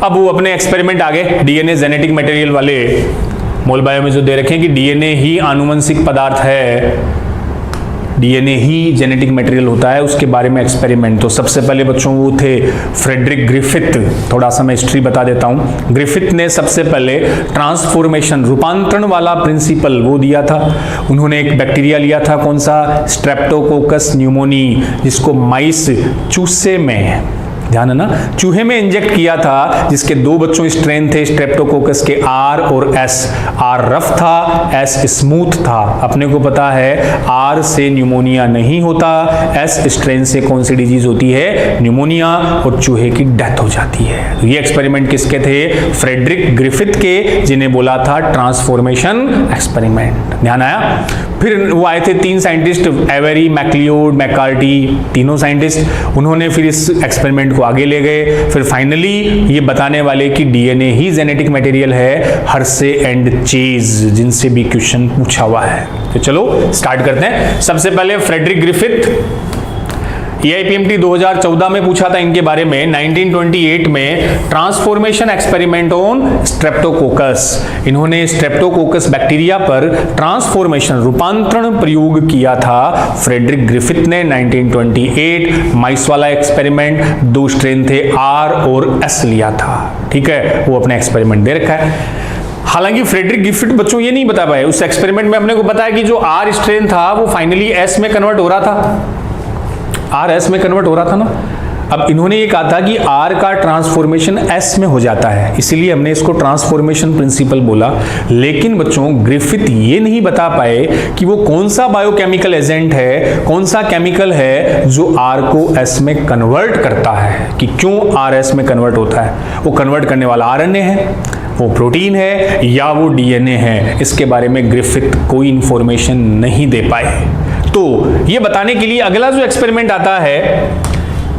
अब वो अपने एक्सपेरिमेंट आगे डीएनए जेनेटिक मटेरियल वाले मोल बायो में जो दे रखे हैं कि डीएनए ही आनुवंशिक पदार्थ है, डीएनए ही जेनेटिक मटेरियल होता है, उसके बारे में एक्सपेरिमेंट। तो सबसे पहले बच्चों वो थे फ्रेडरिक ग्रिफिथ। थोड़ा सा मैं हिस्ट्री बता देता हूं। ग्रिफिथ ने सबसे पहले ट्रांसफॉर्मेशन, रूपांतरण वाला प्रिंसिपल वो दिया था। उन्होंने एक बैक्टीरिया लिया था, कौन सा? स्ट्रेप्टोकोकस न्यूमोनी, जिसको माइस चूसे में, ध्यान है ना, चूहे में इंजेक्ट किया था, जिसके दो बच्चों स्ट्रेन थे स्ट्रेप्टोकोकस के, आर और एस। आर रफ था, एस स्मूथ था। अपने को पता है आर से न्यूमोनिया नहीं होता, एस स्ट्रेन से कौन सी डिजीज होती है? न्यूमोनिया, और चूहे की डेथ हो जाती है। तो ये एक्सपेरिमेंट किसके थे? फ्रेडरिक ग्रिफिथ के, जिन्हें बोला था ट्रांसफॉर्मेशन एक्सपेरिमेंट। ध्यान आया? फिर वो आए थे 3 साइंटिस्ट, एवेरी, मैक्लियोड, मैकार्टी, तीनों साइंटिस्ट। उन्होंने फिर इस एक्सपेरिमेंट को आगे ले गए। फिर फाइनली ये बताने वाले कि डीएनए ही जेनेटिक मटेरियल है, हर्से एंड चेज, जिनसे भी क्वेश्चन पूछा हुआ है। तो चलो स्टार्ट करते हैं। सबसे पहले फ्रेडरिक ग्रिफिथ, EIPMT 2014 में पूछा था इनके बारे में। 1928 में ट्रांसफॉर्मेशन एक्सपेरिमेंट ऑन स्ट्रेप्टोकोकस, इन्होंने स्ट्रेप्टोकोकस बैक्टीरिया पर ट्रांसफॉर्मेशन, रूपांतरण प्रयोग किया था फ्रेडरिक ग्रिफिथ ने 1928। माइस वाला एक्सपेरिमेंट, 2 स्ट्रेन थे, आर और एस लिया था। ठीक है, वो अपने एक्सपेरिमेंट दे रखा है। हालांकि फ्रेडरिक ग्रिफिथ बच्चों ये नहीं बता पाए, उस एक्सपेरिमेंट में अपने को पता है कि जो आर स्ट्रेन था वो फाइनली एस में कन्वर्ट हो रहा था, आर एस में कन्वर्ट हो रहा था ना। अब इन्होंने ये कहा था कि आर का ट्रांसफॉर्मेशन एस में हो जाता है, इसीलिए हमने इसको ट्रांसफॉर्मेशन प्रिंसिपल बोला। लेकिन बच्चों ग्रिफिथ ये नहीं बता पाए कि वो कौन सा बायोकेमिकल एजेंट है, कौन सा केमिकल है जो आर को एस में कन्वर्ट करता है, कि क्यों आर एस में कन्वर्ट होता है। वो कन्वर्ट करने वाला आरएनए है, वो प्रोटीन है, या वो डीएनए है। इसके बारे में ग्रिफिथ कोई इंफॉर्मेशन नहीं दे पाए। तो ये बताने के लिए अगला जो एक्सपेरिमेंट आता है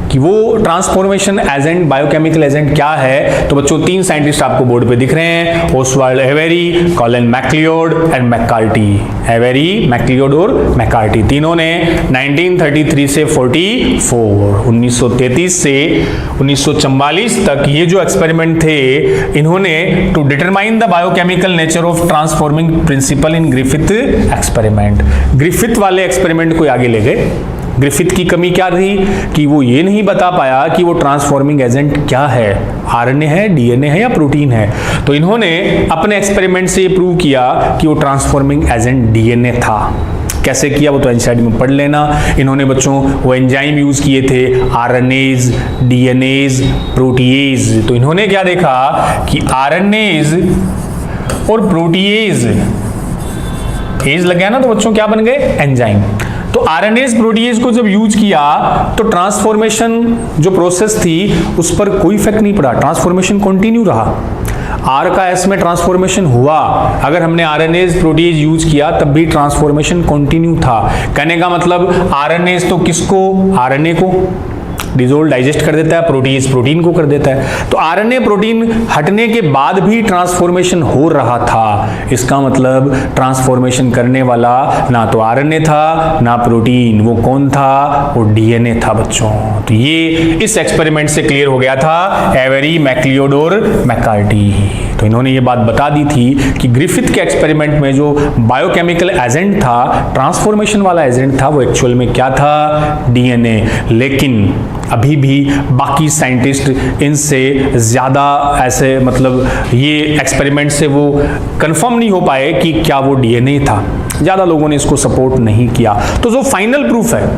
कि वो ट्रांसफॉर्मेशन एजेंट, बायोकेमिकल एजेंट क्या है। तो बच्चों 3 साइंटिस्ट आपको बोर्ड पे दिख रहे हैं, Oswald Avery, Colin MacLeod and McCarty. Avery, MacLeod और मैकार्टी तीनों ने 1933 से 1933 से 1944 तक ये जो एक्सपेरिमेंट थे, इन्होंने to determine the biochemical nature of transforming principle in Griffith experiment. Griffith वाले एक्सपेरिमेंट को आगे ले गए। ग्रिफिथ की कमी क्या थी कि वो ये नहीं बता पाया कि वो ट्रांसफॉर्मिंग एजेंट क्या है, आरएनए है, डीएनए है या प्रोटीन है। तो इन्होंने अपने एक्सपेरिमेंट से ये प्रूव किया कि वो ट्रांसफॉर्मिंग एजेंट डीएनए था। कैसे किया वो तो एनसीईआरटी में पढ़ लेना। इन्होंने बच्चों वो एंजाइम यूज किए थे, आरएनएज, डीएनएज, प्रोटीएज। तो इन्होंने क्या देखा कि आरएनएज और प्रोटीएज, एज लग गया ना, तो बच्चों क्या बन गए? एंजाइम। तो आरएनएज प्रोटीएज को जब यूज किया तो ट्रांसफॉर्मेशन जो प्रोसेस थी उस पर कोई इफेक्ट नहीं पड़ा, ट्रांसफॉर्मेशन कंटिन्यू रहा। आर का एस में ट्रांसफॉर्मेशन हुआ, अगर हमने आरएनएज प्रोटीएज यूज किया तब भी ट्रांसफॉर्मेशन कंटिन्यू था। कहने का मतलब आरएनएज तो किसको? आरएनए को डिजोल्व, डाइजेस्ट कर देता है, प्रोटीज प्रोटीन को कर देता है। तो आरएनए प्रोटीन हटने के बाद भी ट्रांसफॉर्मेशन हो रहा था। इसका मतलब ट्रांसफॉर्मेशन करने वाला ना तो आरएनए था ना प्रोटीन, वो कौन था? वो डीएनए था बच्चों। तो ये इस एक्सपेरिमेंट से क्लियर हो गया था, एवेरी, मैक्लियोड और मैकार्टी। तो इन्होंने ये बात बता दी थी कि ग्रिफिथ के एक्सपेरिमेंट में जो बायोकेमिकल एजेंट था, ट्रांसफॉर्मेशन वाला एजेंट था, वो एक्चुअल में क्या था? डीएनए। लेकिन अभी भी बाकी साइंटिस्ट इनसे ज़्यादा ऐसे मतलब ये एक्सपेरिमेंट से वो कंफर्म नहीं हो पाए कि क्या वो डीएनए था। ज़्यादा लोगों ने इसको सपोर्ट नहीं किया। तो जो फाइनल प्रूफ है,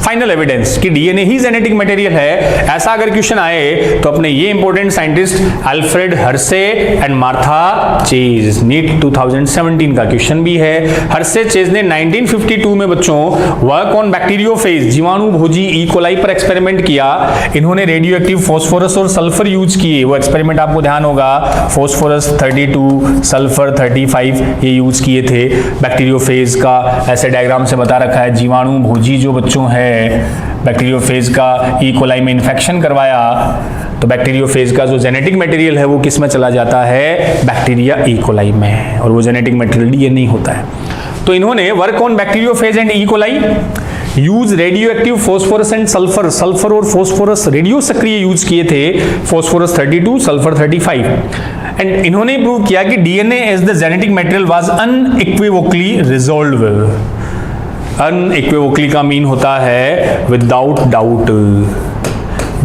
फाइनल एविडेंस कि डीएनए ही जेनेटिक मटेरियल है, ऐसा अगर क्वेश्चन आए तो अपने ये important scientist Alfred Hershey and Martha Chase, NEET 2017 का क्वेश्चन भी है। हर्शे चेज ने 1952 में बच्चों वर्क ऑन बैक्टीरियोफेज, जीवाणु भोजी ई कोलाई पर एक्सपेरिमेंट किया। इन्होंने रेडियो एक्टिव फास्फोरस और सल्फर यूज किए, वो एक्सपेरिमेंट आपको ध्यान होगा, फास्फोरस 32 सल्फर 35 ये यूज किए थे। बैक्टीरियोफेज का ऐसे डायग्राम से बता रखा है, जीवाणु भोजी जो बच्चों है बैक्टीरियोफेज का ई कोलाई में इन्फेक्शन करवाया, तो बैक्टीरियोफेज का जो जेनेटिक मटेरियल है वो किस में चला जाता है, बैक्टीरिया ई कोलाई में, और वो जेनेटिक मटेरियल डीएनए होता है। तो इन्होंने work on bacteriophage and E coli use radio active phosphorus and sulphur, sulphur और फॉस्फोरस रेडियो सक्रिय यूज किए थे, फॉस्फोरस 32 सल्फर 35, एंड इन्होंने प्रूव किया कि DNA as the genetic material was unequivocally resolve. Unequivocally का मीन होता है विदाउट डाउट,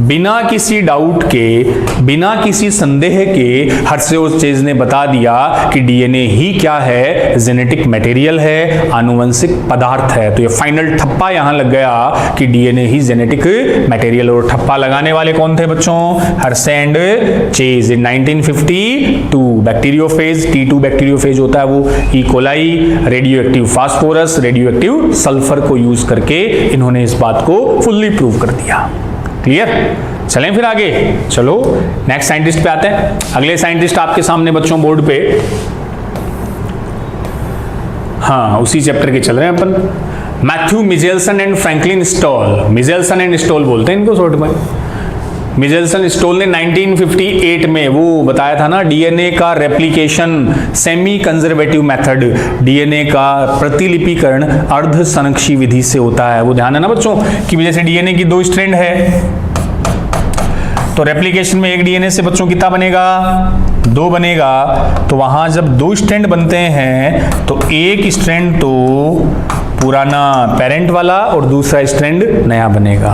बिना किसी डाउट के, बिना किसी संदेह के हर्शे और चेज ने बता दिया कि डीएनए ही क्या है, जेनेटिक मटेरियल है, आनुवंशिक पदार्थ है। तो ये फाइनल ठप्पा यहां लग गया कि डीएनए ही जेनेटिक मटेरियल, और ठप्पा लगाने वाले कौन थे बच्चों, Hershey and chase in 1952। Bacteriophage T2 bacteriophage होता है वो, E coli, radio active phosphorus, radio active sulphur को यूज करके इन्होंने इस बात को फुल्ली प्रूव कर दिया। क्लियर? चलें फिर आगे, चलो नेक्स्ट साइंटिस्ट पे आते हैं। अगले साइंटिस्ट आपके सामने बच्चों बोर्ड पे, हाँ उसी चैप्टर के चल रहे हैं अपन, Matthew Meselson and Franklin Stahl. Meselson and Stahl बोलते हैं इनको शॉर्ट में। मिचेल्सन स्टॉल ने 1958 में वो बताया था ना, डीएनए का replication semi conservative method, DNA का प्रतिलिपिकरण अर्ध संरक्षी विधि से होता है। वो ध्यान है ना बच्चों कि जैसे डीएनए की 2 स्ट्रैंड है, तो रेप्लिकेशन में एक डीएनए से बच्चों कितना बनेगा, 2 बनेगा। तो वहां जब 2 स्ट्रैंड बनते हैं तो एक स्ट्रैंड तो पुराना पेरेंट वाला और दूसरा स्ट्रैंड नया बनेगा।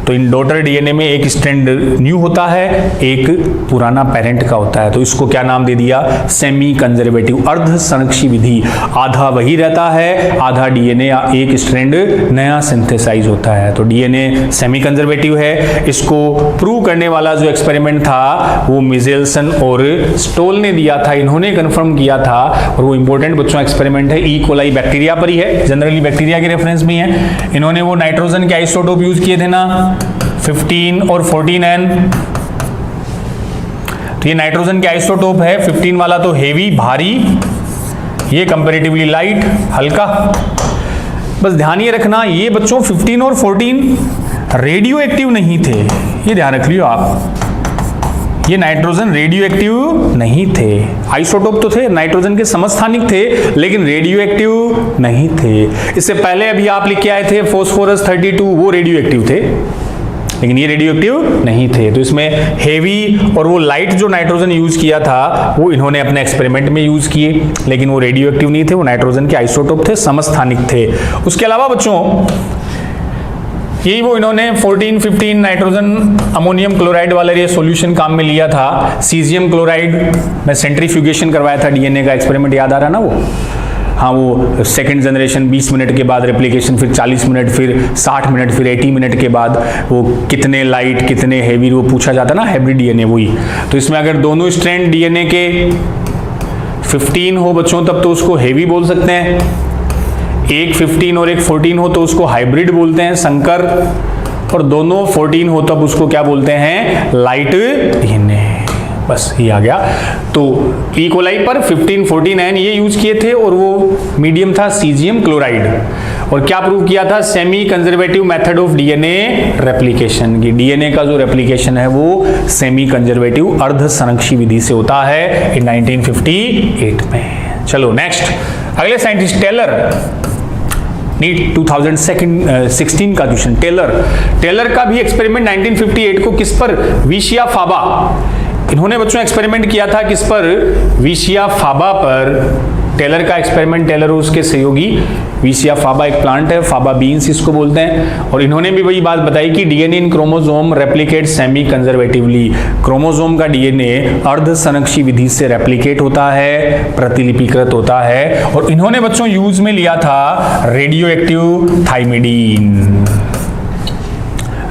तो इन डॉटर डीएनए में एक स्ट्रैंड न्यू होता है, एक पुराना पेरेंट का होता है। तो इसको क्या नाम दे दिया, सेमी कंजर्वेटिव, अर्ध संरक्षी विधि। आधा वही रहता है, आधा डीएनए या एक स्ट्रैंड नया सिंथेसाइज होता है। तो डीएनए सेमी कंजर्वेटिव है। इसको प्रूव करने वाला जो एक्सपेरिमेंट था वो मिचेल्सन और स्टॉल ने दिया था, इन्होंने कंफर्म किया था। और वो इंपॉर्टेंट बच्चों एक्सपेरिमेंट है, ई कोलाई बैक्टीरिया पर ही है, जनरली बैक्टीरिया के रेफरेंस में है। इन्होंने वो नाइट्रोजन के आइसोटोप यूज किए थे ना, 15 और 14N। तो ये नाइट्रोजन के आइसोटोप है, 15 वाला तो हेवी भारी, ये कंपैरेटिवली लाइट हल्का। बस ध्यान ये रखना, ये बच्चों 15 और 14 रेडियो एक्टिव नहीं थे, ये ध्यान रख लियो आप। ये नाइट्रोजन रेडियो एक्टिव नहीं थे, आइसोटोप तो थे, नाइट्रोजन के समस्थानिक थे, लेकिन रेडियो एक्टिव नहीं थे। इससे पहले अभी आप लिख के आए थे फॉस्फोरस 32, वो रेडियो एक्टिव थे, लेकिन ये रेडियो एक्टिव नहीं थे। तो इसमें हेवी और वो लाइट जो नाइट्रोजन यूज किया था वो इन्होंने अपने एक्सपेरिमेंट में यूज किए, लेकिन वो रेडियो एक्टिव नहीं थे, वो नाइट्रोजन के आइसोटोप थे, समस्थानिक थे। उसके अलावा बच्चों यही वो इन्होंने 14-15 नाइट्रोजन अमोनियम क्लोराइड वाला ये सॉल्यूशन काम में लिया था। सीजियम क्लोराइड में सेंट्रीफ्यूगेशन करवाया था, डीएनए का एक्सपेरिमेंट याद आ रहा ना वो, हाँ वो सेकंड जनरेशन 20 मिनट के बाद रेप्लिकेशन, फिर 40 मिनट, फिर 60 मिनट, फिर 80 मिनट के बाद वो कितने लाइट कितने हेवी वो पूछा जाता ना, हाइब्रिड डीएनए वही। तो इसमें अगर दोनों स्ट्रैंड डीएनए के 15 हो बच्चों तब तो उसको हेवी बोल सकते हैं, एक 15 और एक 14 हो तो उसको हाइब्रिड बोलते हैं, संकर, और दोनों 14 हो तब उसको क्या बोलते हैं, लाइट डीएनए। बस ये आ गया। तो ई कोलाई पर 15-14N ये यूज किए थे, और वो मीडियम था सीजियम क्लोराइड। और क्या प्रूव किया था, semi conservative method of DNA replication की, डीएनए का जो रेप्लिकेशन है वो सेमी कंजर्वेटिव अर्ध संरक्षी विधि से होता है इन 1958 में। चलो नेक्स्ट, अगले साइंटिस्ट टेलर, नीट 2016 का क्वेश्चन। टेलर का भी एक्सपेरिमेंट 1958 को किस पर, विशिया फाबा, इन्होंने बच्चों एक्सपेरिमेंट किया था किस पर, विशिया फाबा पर। टेलर का एक्सपेरिमेंट, टेलर और उसके सहयोगी, विशिया फाबा एक प्लांट है, फाबा बीन्स इसको बोलते हैं। और इन्होंने भी वही बात बताई कि DNA in chromosome replicate semi conservatively, chromosome का डीएनए अर्ध संरक्षी विधि से रेप्लिकेट होता है, प्रतिलिपिकृत होता है। और इन्होंने बच्चों यूज में लिया था radio active thymidine.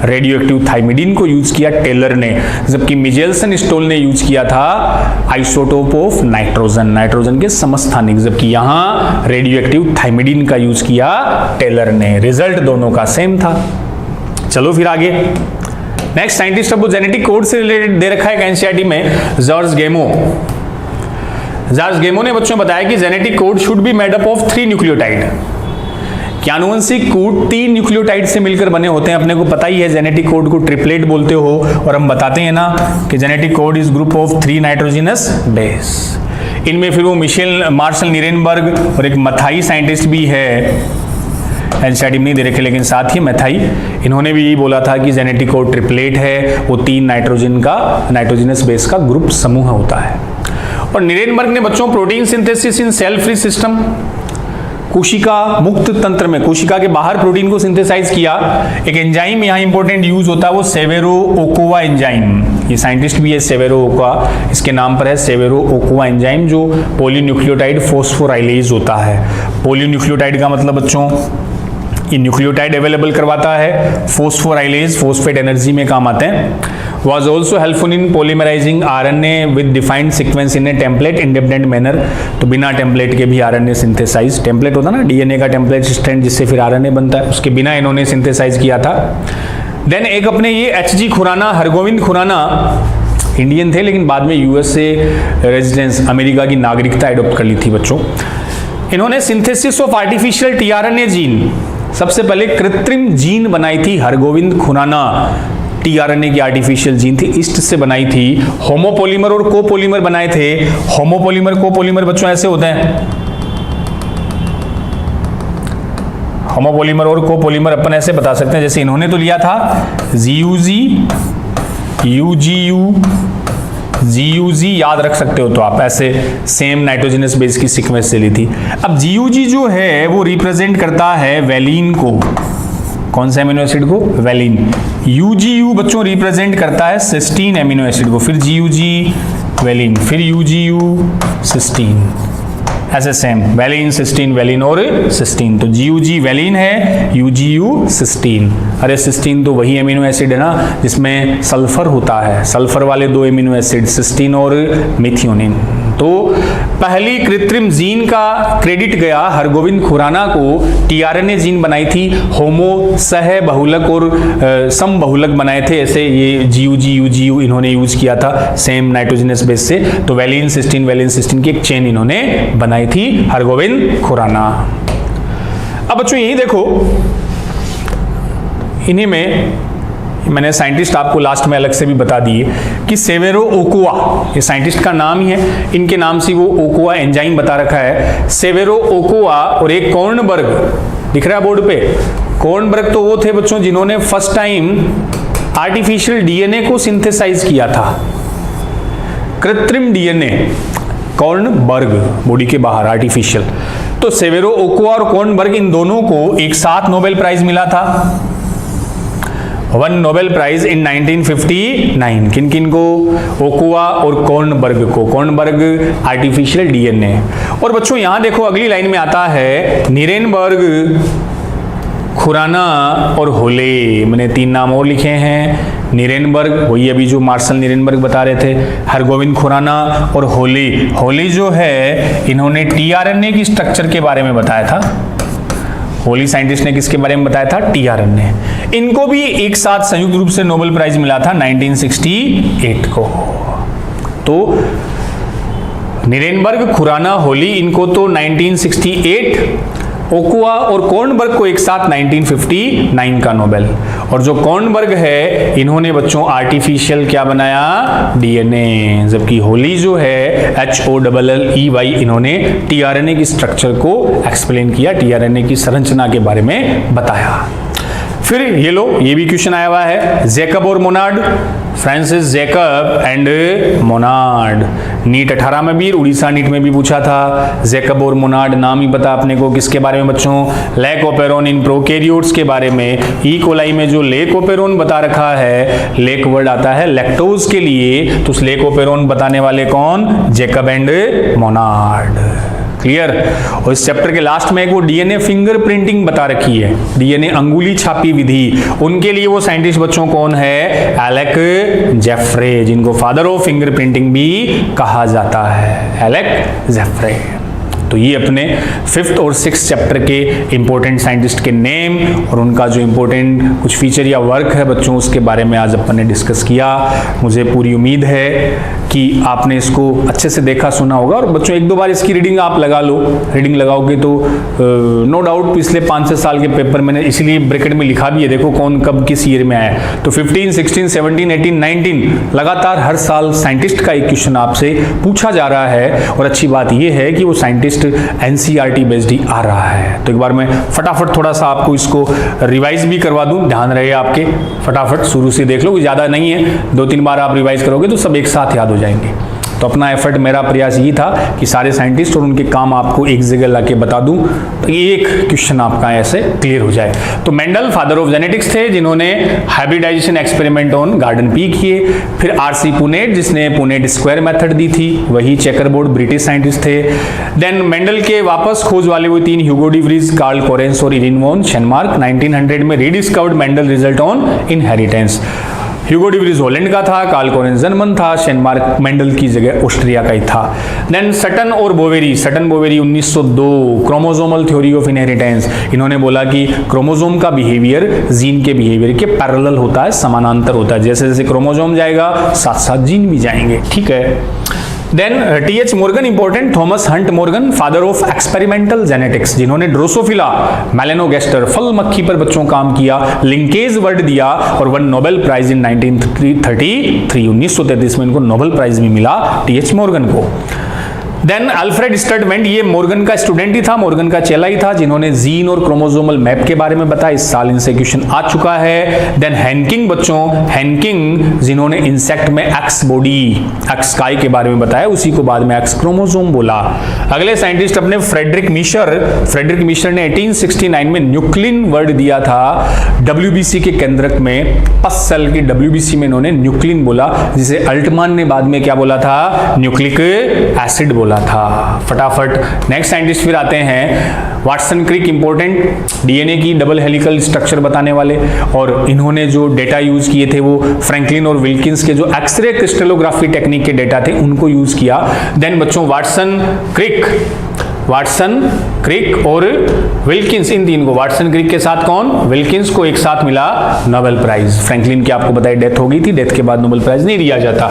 Radio active thymidine को यूज किया टेलर ने, जबकि मिचेल्सन स्टोल ने यूज किया था आइसोटोप ऑफ नाइट्रोजन, नाइट्रोजन के समस्थानिक, जबकि यहां रेडियो एक्टिव थाइमिडीन का यूज किया टेलर ने। रिजल्ट दोनों का सेम था। चलो फिर आगे, नेक्स्ट साइंटिस्ट अब जेनेटिक कोड से रिलेटेड दे रखा है एनसीईआरटी में, जॉर्ज गेमो। जॉर्ज गेमो ने बच्चों बताया कि genetic code should be made up of 3 nucleotide, कि आनुवंशिक कोड 3 न्यूक्लियोटाइड से मिलकर बने होते हैं। अपने को पता ही है जेनेटिक कोड को ट्रिपलेट बोलते हो, और हम बताते हैं ना कि genetic code is group of 3 nitrogenous base. इनमें फिर वो मार्शल नीरेनबर्ग और एक मथाई साइंटिस्ट भी है, एनसीईआरटी में नहीं दे रखे लेकिन साथ ही मैथाई, इन्होंने भी यही बोला था कि जेनेटिक कोड ट्रिपलेट है, वो 3 नाइट्रोजनस बेस का ग्रुप समूह होता है। और नीरेनबर्ग ने बच्चों protein synthesis in cell free system, कोशिका मुक्त तंत्र में कोशिका के बाहर प्रोटीन को सिंथेसाइज किया। एक एंजाइम यहाँ इंपॉर्टेंट यूज होता है, वो सेवेरो-ओकोवा एंजाइम। ये साइंटिस्ट भी है सेवेरो-ओकोवा, इसके नाम पर है सेवेरो-ओकोवा एंजाइम, जो पॉलीन्यूक्लियोटाइड फॉस्फोराइलेज होता है। पॉलीन्यूक्लियोटाइड का मतलब बच्चों ये न्यूक्लियोटाइड अवेलेबल करवाता है, फॉस्फोराइलेज फॉस्फेट एनर्जी में काम आते हैं। Was also helpful in polymerizing RNA with defined sequence in a template independent manner। तो बिना टेम्पलेट के भी RNA सिंथेसाइज, टेम्पलेट होता ना DNA का टेम्पलेट स्ट्रैंड जिससे फिर RNA बनता है, उसके बिना इन्होंने सिंथेसाइज किया था। देन एक अपने ये HG खुराना, हरगोविंद खुराना, इंडियन थे लेकिन बाद में यूएस से रेजिडेंस अमेरिका की नागरिकता एडॉप्ट कर ली थी बच्चों। इन्होंने synthesis of artificial tRNA gene, सबसे पहले कृत्रिम जीन बनाई थी हरगोविंद खुराना। टीआरएनए की आर्टिफिशियल जीन थी, ईस्ट से बनाई थी। होमोपोलीमर और कोपोलीमर बनाए थे। होमोपोलीमर कोपोलीमर बच्चों ऐसे होते हैं, होमोपोलीमर और कोपोलीमर अपन ऐसे बता सकते हैं, जैसे इन्होंने तो लिया था जीयूजी, यूजीयू, जीयूजी याद रख सकते हो तो आप, ऐसे सेम नाइट्रोजनस बेस की सीक्वेंस से ली थी। अब जीयूजी जो है वो रिप्रेजेंट करता है वैलिन को, कौन से एमिनो एसिड को? वैलिन। यूजीयू बच्चों रिप्रेजेंट करता है सिस्टीन एमिनो एसिड को, फिर जीयूजी वैलिन, फिर यूजीयू सिस्टीन, ऐसे सेम वैलिन सिस्टीन, वैलिन और सिस्टीन। तो जीयूजी वैलिन है, यूजीयू सिस्टीन। अरे सिस्टीन तो वही एमिनो एसिड है ना जिसमें सल्फर होता है, सल्फर वाले 2 एमिनो एसिड सिस्टीन और मिथियोनिन। तो पहली कृत्रिम जीन का क्रेडिट गया हरगोविंद खुराना को। टीआरएनए जीन बनाई थी, होमो सह बहुलक और सम बहुलक बनाए थे, ऐसे ये जीयूजी यूजीयू इन्होंने यूज किया था सेम नाइट्रोजनस बेस से। तो वैलिन सिस्टीन की एक चेन इन्होंने बनाई थी हरगोविंद खुराना। अब बच्चों यही देखो, इन्हीं में मैंने साइंटिस्ट आपको लास्ट में अलग से भी बता दिए कि सेवेरो-ओकोवा, ये साइंटिस्ट का नाम ही है, इनके नाम से वो ओकोवा एंजाइम बता रखा है। सेवेरो-ओकोवा और एक कॉर्नबर्ग दिख रहा है बोर्ड पे। कॉर्नबर्ग तो वो थे बच्चों जिन्होंने फर्स्ट टाइम आर्टिफिशियल डीएनए को सिंथेसाइज किया था, कृत्रिम डीएनए। कॉर्नबर्ग बॉडी के बाहर आर्टिफिशियल। तो सेवेरो-ओकोवा और कॉर्नबर्ग इन दोनों को एक साथ नोबेल प्राइज मिला था, 1 नोबेल प्राइज इन 1959। किन किन को? ओकोवा और कॉर्नबर्ग को। Kornberg artificial DNA. और बच्चों यहां देखो अगली लाइन में आता है नीरेनबर्ग, खुराना और होले। मैंने 3 नाम और लिखे हैं, नीरेनबर्ग वही अभी जो मार्शल नीरेनबर्ग बता रहे थे, हरगोविंद खुराना और होले। होले जो है इन्होंने टीआरएनए की स्ट्रक्चर के बारे में बताया था। होली साइंटिस्ट ने किसके बारे में बताया था? टीआरएनए। इनको भी एक साथ संयुक्त रूप से नोबेल प्राइज मिला था 1968 को। तो नीरेनबर्ग, खुराना, होली, इनको तो 1968, ओकोवा और कॉर्नबर्ग को एक साथ 1959 का नोबेल। और जो कॉर्नबर्ग है इन्होंने बच्चों आर्टिफिशियल क्या बनाया? डीएनए। जबकि होली जो है HOLLEY, इन्होंने टीआरएनए की स्ट्रक्चर को एक्सप्लेन किया, टीआरएनए की संरचना के बारे में बताया। फिर ये लो, ये भी क्वेश्चन आया हुआ है, जैकब और Monod, Francis Jacob and Monod. NEET 18 में भी, उड़ीसा नीट में भी पूछा था। जैकब और मोनार्ड नाम ही पता अपने को किसके बारे में बच्चों? लैकोपेरोन इन प्रोकैरियोट्स के बारे में। ई कोलाई में जो लेकोपेरोन बता रखा है, लेक वर्ड आता है लैक्टोज के लिए, तो उस लेकोपेरोन बताने वाले कौन? Jacob and Monod. क्लियर। और इस चैप्टर के लास्ट में एक वो डीएनए फिंगर प्रिंटिंग बता रखी है, डीएनए अंगुली छापी विधि, उनके लिए वो साइंटिस्ट बच्चों कौन है, एलेक जेफ्रे, जिनको फादर ऑफ फिंगर प्रिंटिंग भी कहा जाता है, एलेक जेफ्रे। तो ये अपने 5th और 6th चैप्टर के इंपॉर्टेंट साइंटिस्ट के नेम और उनका जो इंपॉर्टेंट कुछ फीचर या वर्क है बच्चों, उसके बारे में आज अपन ने डिस्कस किया। मुझे पूरी उम्मीद है कि आपने इसको अच्छे से देखा सुना होगा। और बच्चों एक दो बार इसकी रीडिंग आप लगा लो, रीडिंग लगाओगे तो नो डाउट पिछले 5-6 साल के पेपर मैंने इसीलिए ब्रैकेट में लिखा भी है, देखो कौन कब किस ईयर में आया। तो 15, 16, 17, 18, 19 लगातार हर साल साइंटिस्ट का एक क्वेश्चन आपसे पूछा जा रहा है। और अच्छी बात यह है कि वो साइंटिस्ट एनसीईआरटी बेस्ड ही आ रहा है। तो एक बार मैं फटाफट थोड़ा सा आपको इसको रिवाइज भी करवा दूं, ध्यान रहे आपके, फटाफट शुरू से देख लो, ज्यादा नहीं है, 2-3 बार आप रिवाइज करोगे तो सब एक साथ याद हो जाएंगे। तो अपना एफर्ट, मेरा प्रयास ये था कि सारे साइंटिस्ट और उनके काम आपको एक जगह लाके बता दूं, तो एक क्वेश्चन आपका ऐसे क्लियर हो जाए। तो मेंडल फादर ऑफ जेनेटिक्स थे, जिन्होंने hybridization experiment on garden pea किए। फिर आरसी पुनेट, जिसने पुनेट स्क्वायर मेथड दी थी, वही चेकरबोर्ड ब्रिटिश साइंटिस्ट थे। देन मेंडल के वापस खोज वाले वो 3 Hugo de Vries, Karl Correns और इरिन वॉन शेनमार्क। 1900 में rediscovered Mendel result on inheritance. Hugo de Vries Holland का था, कार्ल कोरेंस जर्मन था, शेनमार्क मेंडल की जगह ऑस्ट्रिया का ही था। देन सटन और Boveri, Sutton Boveri 1902, chromosomal theory of inheritance. इन्होंने बोला कि क्रोमोसोम का बिहेवियर जीन के बिहेवियर के पैरेलल होता है, समानांतर होता है, जैसे जैसे क्रोमोसोम जाएगा साथ साथ जीन भी जाएंगे, ठीक है। Then T H Morgan important, Thomas Hunt Morgan father of experimental genetics, जिन्होंने ड्रोसोफिला, मेलेनोगेस्टर, फल मक्खी पर बच्चों काम किया, लिंकेज वर्ड दिया और वन नोबेल प्राइज इन 1933 में इनको नोबेल प्राइज भी मिला टीएच मॉर्गन को। देन अल्फ्रेड स्टडमेंट, ये मॉर्गन का स्टूडेंट ही था, मॉर्गन का चेला ही था, जिन्होंने जीन और क्रोमोसोमल मैप के बारे में बताया। इस साल इनसे क्वेश्चन आ चुका है। देन हैंकिंग बच्चों, हैंकिंग जिन्होंने इंसेक्ट में एक्स बॉडी, एक्स काई के बारे में बताया, उसी को बाद में एक्स क्रोमोसोम बोला। अगले साइंटिस्ट अपने फ्रेडरिक मिशर, फ्रेडरिक मिशर ने 1869 में न्यूक्लिन वर्ड दिया था डब्ल्यूबीसी के केंद्रक में, पस सेल की डब्ल्यूबीसी में इन्होंने न्यूक्लिन बोला, जिसे अल्टमान ने बाद में क्या बोला था, न्यूक्लिक एसिड बोला था। फटाफट नेक्स्ट साइंटिस्ट फिर आते हैं, वाटसन क्रिक, इंपॉर्टेंट डीएनए की डबल हेलिकल स्ट्रक्चर बताने वाले, और इन्होंने जो डेटा यूज किए थे वो फ्रैंकलिन और विल्किंस के जो एक्सरे क्रिस्टलोग्राफी टेक्निक के डेटा थे उनको यूज किया। देन बच्चों वाटसन क्रिक, वाटसन क्रिक और विल्किंस, इन तीन को, वाटसन क्रिक के साथ कौन, विल्किंस को एक साथ मिला नोबेल प्राइज। फ्रैंकलिन की आपको बताया डेथ हो गई थी, डेथ के बाद नोबेल प्राइज नहीं दिया जाता।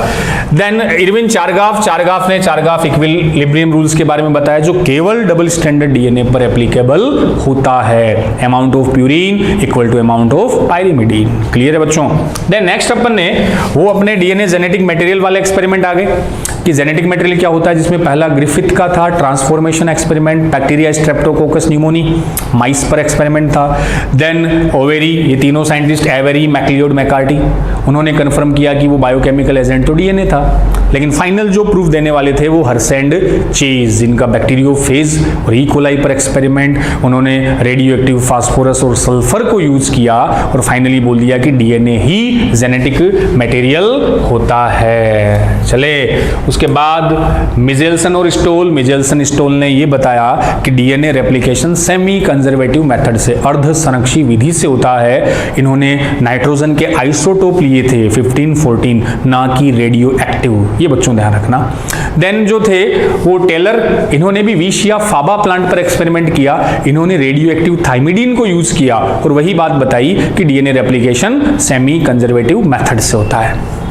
देन इरविन चारगाफ, चारगाफ ने चारगाफ इक्विलिब्रियम रूल्स के बारे में बताया, जो केवल डबल स्टैंडर्ड डीएनए पर एप्लीकेबल होता है। Amount of purine equal to amount of pyrimidine, clear है बच्चों। देन नेक्स्ट अपन ने वो अपने डीएनए जेनेटिक मटेरियल वाले एक्सपेरिमेंट आ गए कि जेनेटिक मटेरियल क्या होता है, जिसमें पहला ग्रिफिथ का था transformation experiment, bacteria Streptococcus pneumoniae, mice पर एक्सपेरिमेंट था। देन ओवेरी, ये तीनों साइंटिस्ट एवेरी, मैक्लियोड, मैकार्टी, उन्होंने कंफर्म किया कि वो बायोकेमिकल एजेंट तो डीएनए था, लेकिन फाइनल जो प्रूफ देने वाले थे वो हर्सेंड चेज, जिनका बैक्टीरियोफेज और ई कोलाई पर एक्सपेरिमेंट, उन्होंने रेडियो एक्टिव फास्फोरस और सल्फर को यूज किया और फाइनली बोल दिया कि डीएनए ही जेनेटिक मटेरियल होता है। चले उसके बाद मिजेल्सन और स्टोल, मिजेल्सन स्टोल ने ये बताया कि DNA replication semi conservative method से, अर्ध संरक्षी विधि से होता है। इन्होंने नाइट्रोजन के आइसोटोप लिए थे 15, 14, ना कि रेडियो एक्टिव, ये बच्चों ध्यान रखना। देन जो थे वो टेलर, इन्होंने भी विश या फाबा प्लांट पर एक्सपेरिमेंट किया, इन्होंने रेडियो एक्टिव थाइमिडीन को यूज किया और वही बात बताई कि DNA replication semi conservative method से होता है।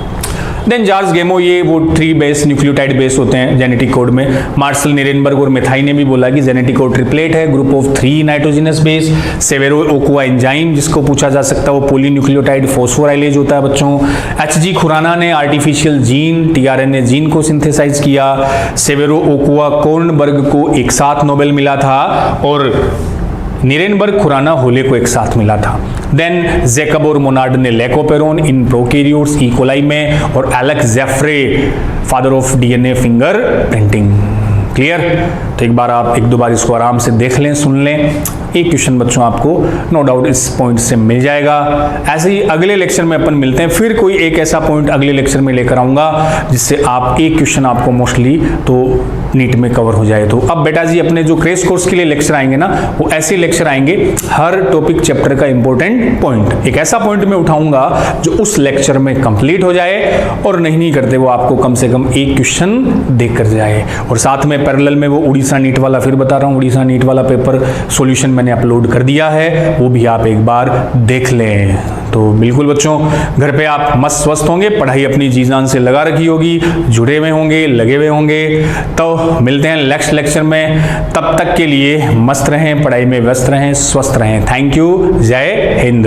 देन जार्ज गेमो, ये वो 3 बेस न्यूक्लियोटाइड बेस होते हैं जेनेटिक कोड में। मार्शल निरेनबर्ग और मेथाई ने भी बोला कि जेनेटिक कोड ट्रिपलेट है, group of 3 nitrogenous base. Severo Ochoa enzyme, जिसको पूछा जा सकता है, वो पॉलीन्यूक्लियोटाइड फोस्फोराइलेज होता है बच्चों। एच.जी. खुराना ने आर्टिफिशियल जीन, टीआरएनए जीन को सिंथेसाइज किया। सेवेरो ओकुआ कोर्नबर्ग को एक साथ नोबेल मिला था और निरेनबर्ग खुराना होले को एक साथ मिला था। देन जैकब और मोनार्ड ने लेकोपेरोन इन प्रोकैरियोट्स ई कोलाई में, और Alec Jeffreys father of DNA fingerprinting, clear. तो एक बार आप 1-2 बार इसको आराम से देख लें, सुन लें। एक क्वेश्चन बच्चों आपको नो डाउट इस पॉइंट से मिल जाएगा। ऐसे ही अगले लेक्चर में अपन मिलते हैं, फिर कोई एक ऐसा पॉइंट अगले लेक्चर में लेकर आऊंगा जिससे आप एक क्वेश्चन आपको मोस्टली तो नीट में कवर हो जाए। तो अब बेटा जी अपने जो क्रेश कोर्स के लिए लेक्चर आएंगे ना, वो ऐसे लेक्चर आएंगे, हर टॉपिक चैप्टर का इंपॉर्टेंट पॉइंट एक ऐसा पॉइंट में उठाऊंगा जो उस लेक्चर में कंप्लीट हो जाए, और नहीं करते वो आपको कम से कम एक क्वेश्चन देकर जाए। और साथ में पैरेलल में वो उड़ीसा नीट वाला फिर बता रहा हूँ, उड़ीसा नीट वाला पेपर सॉल्यूशन मैंने अपलोड कर दिया है, वो भी आप एक बार देख लें। तो बिल्कुल बच्चों, घर पे आप मस्त स्वस्थ होंगे, पढ़ाई अपनी जी जान से लगा रखी होगी, जुड़े हुए होंगे, लगे हुए होंगे। तो मिलते हैं नेक्स्ट लेक्चर में, तब तक के लिए मस्त रहें, पढ़ाई में व्यस्त रहें, स्वस्थ रहें। थैंक यू, जय हिंद।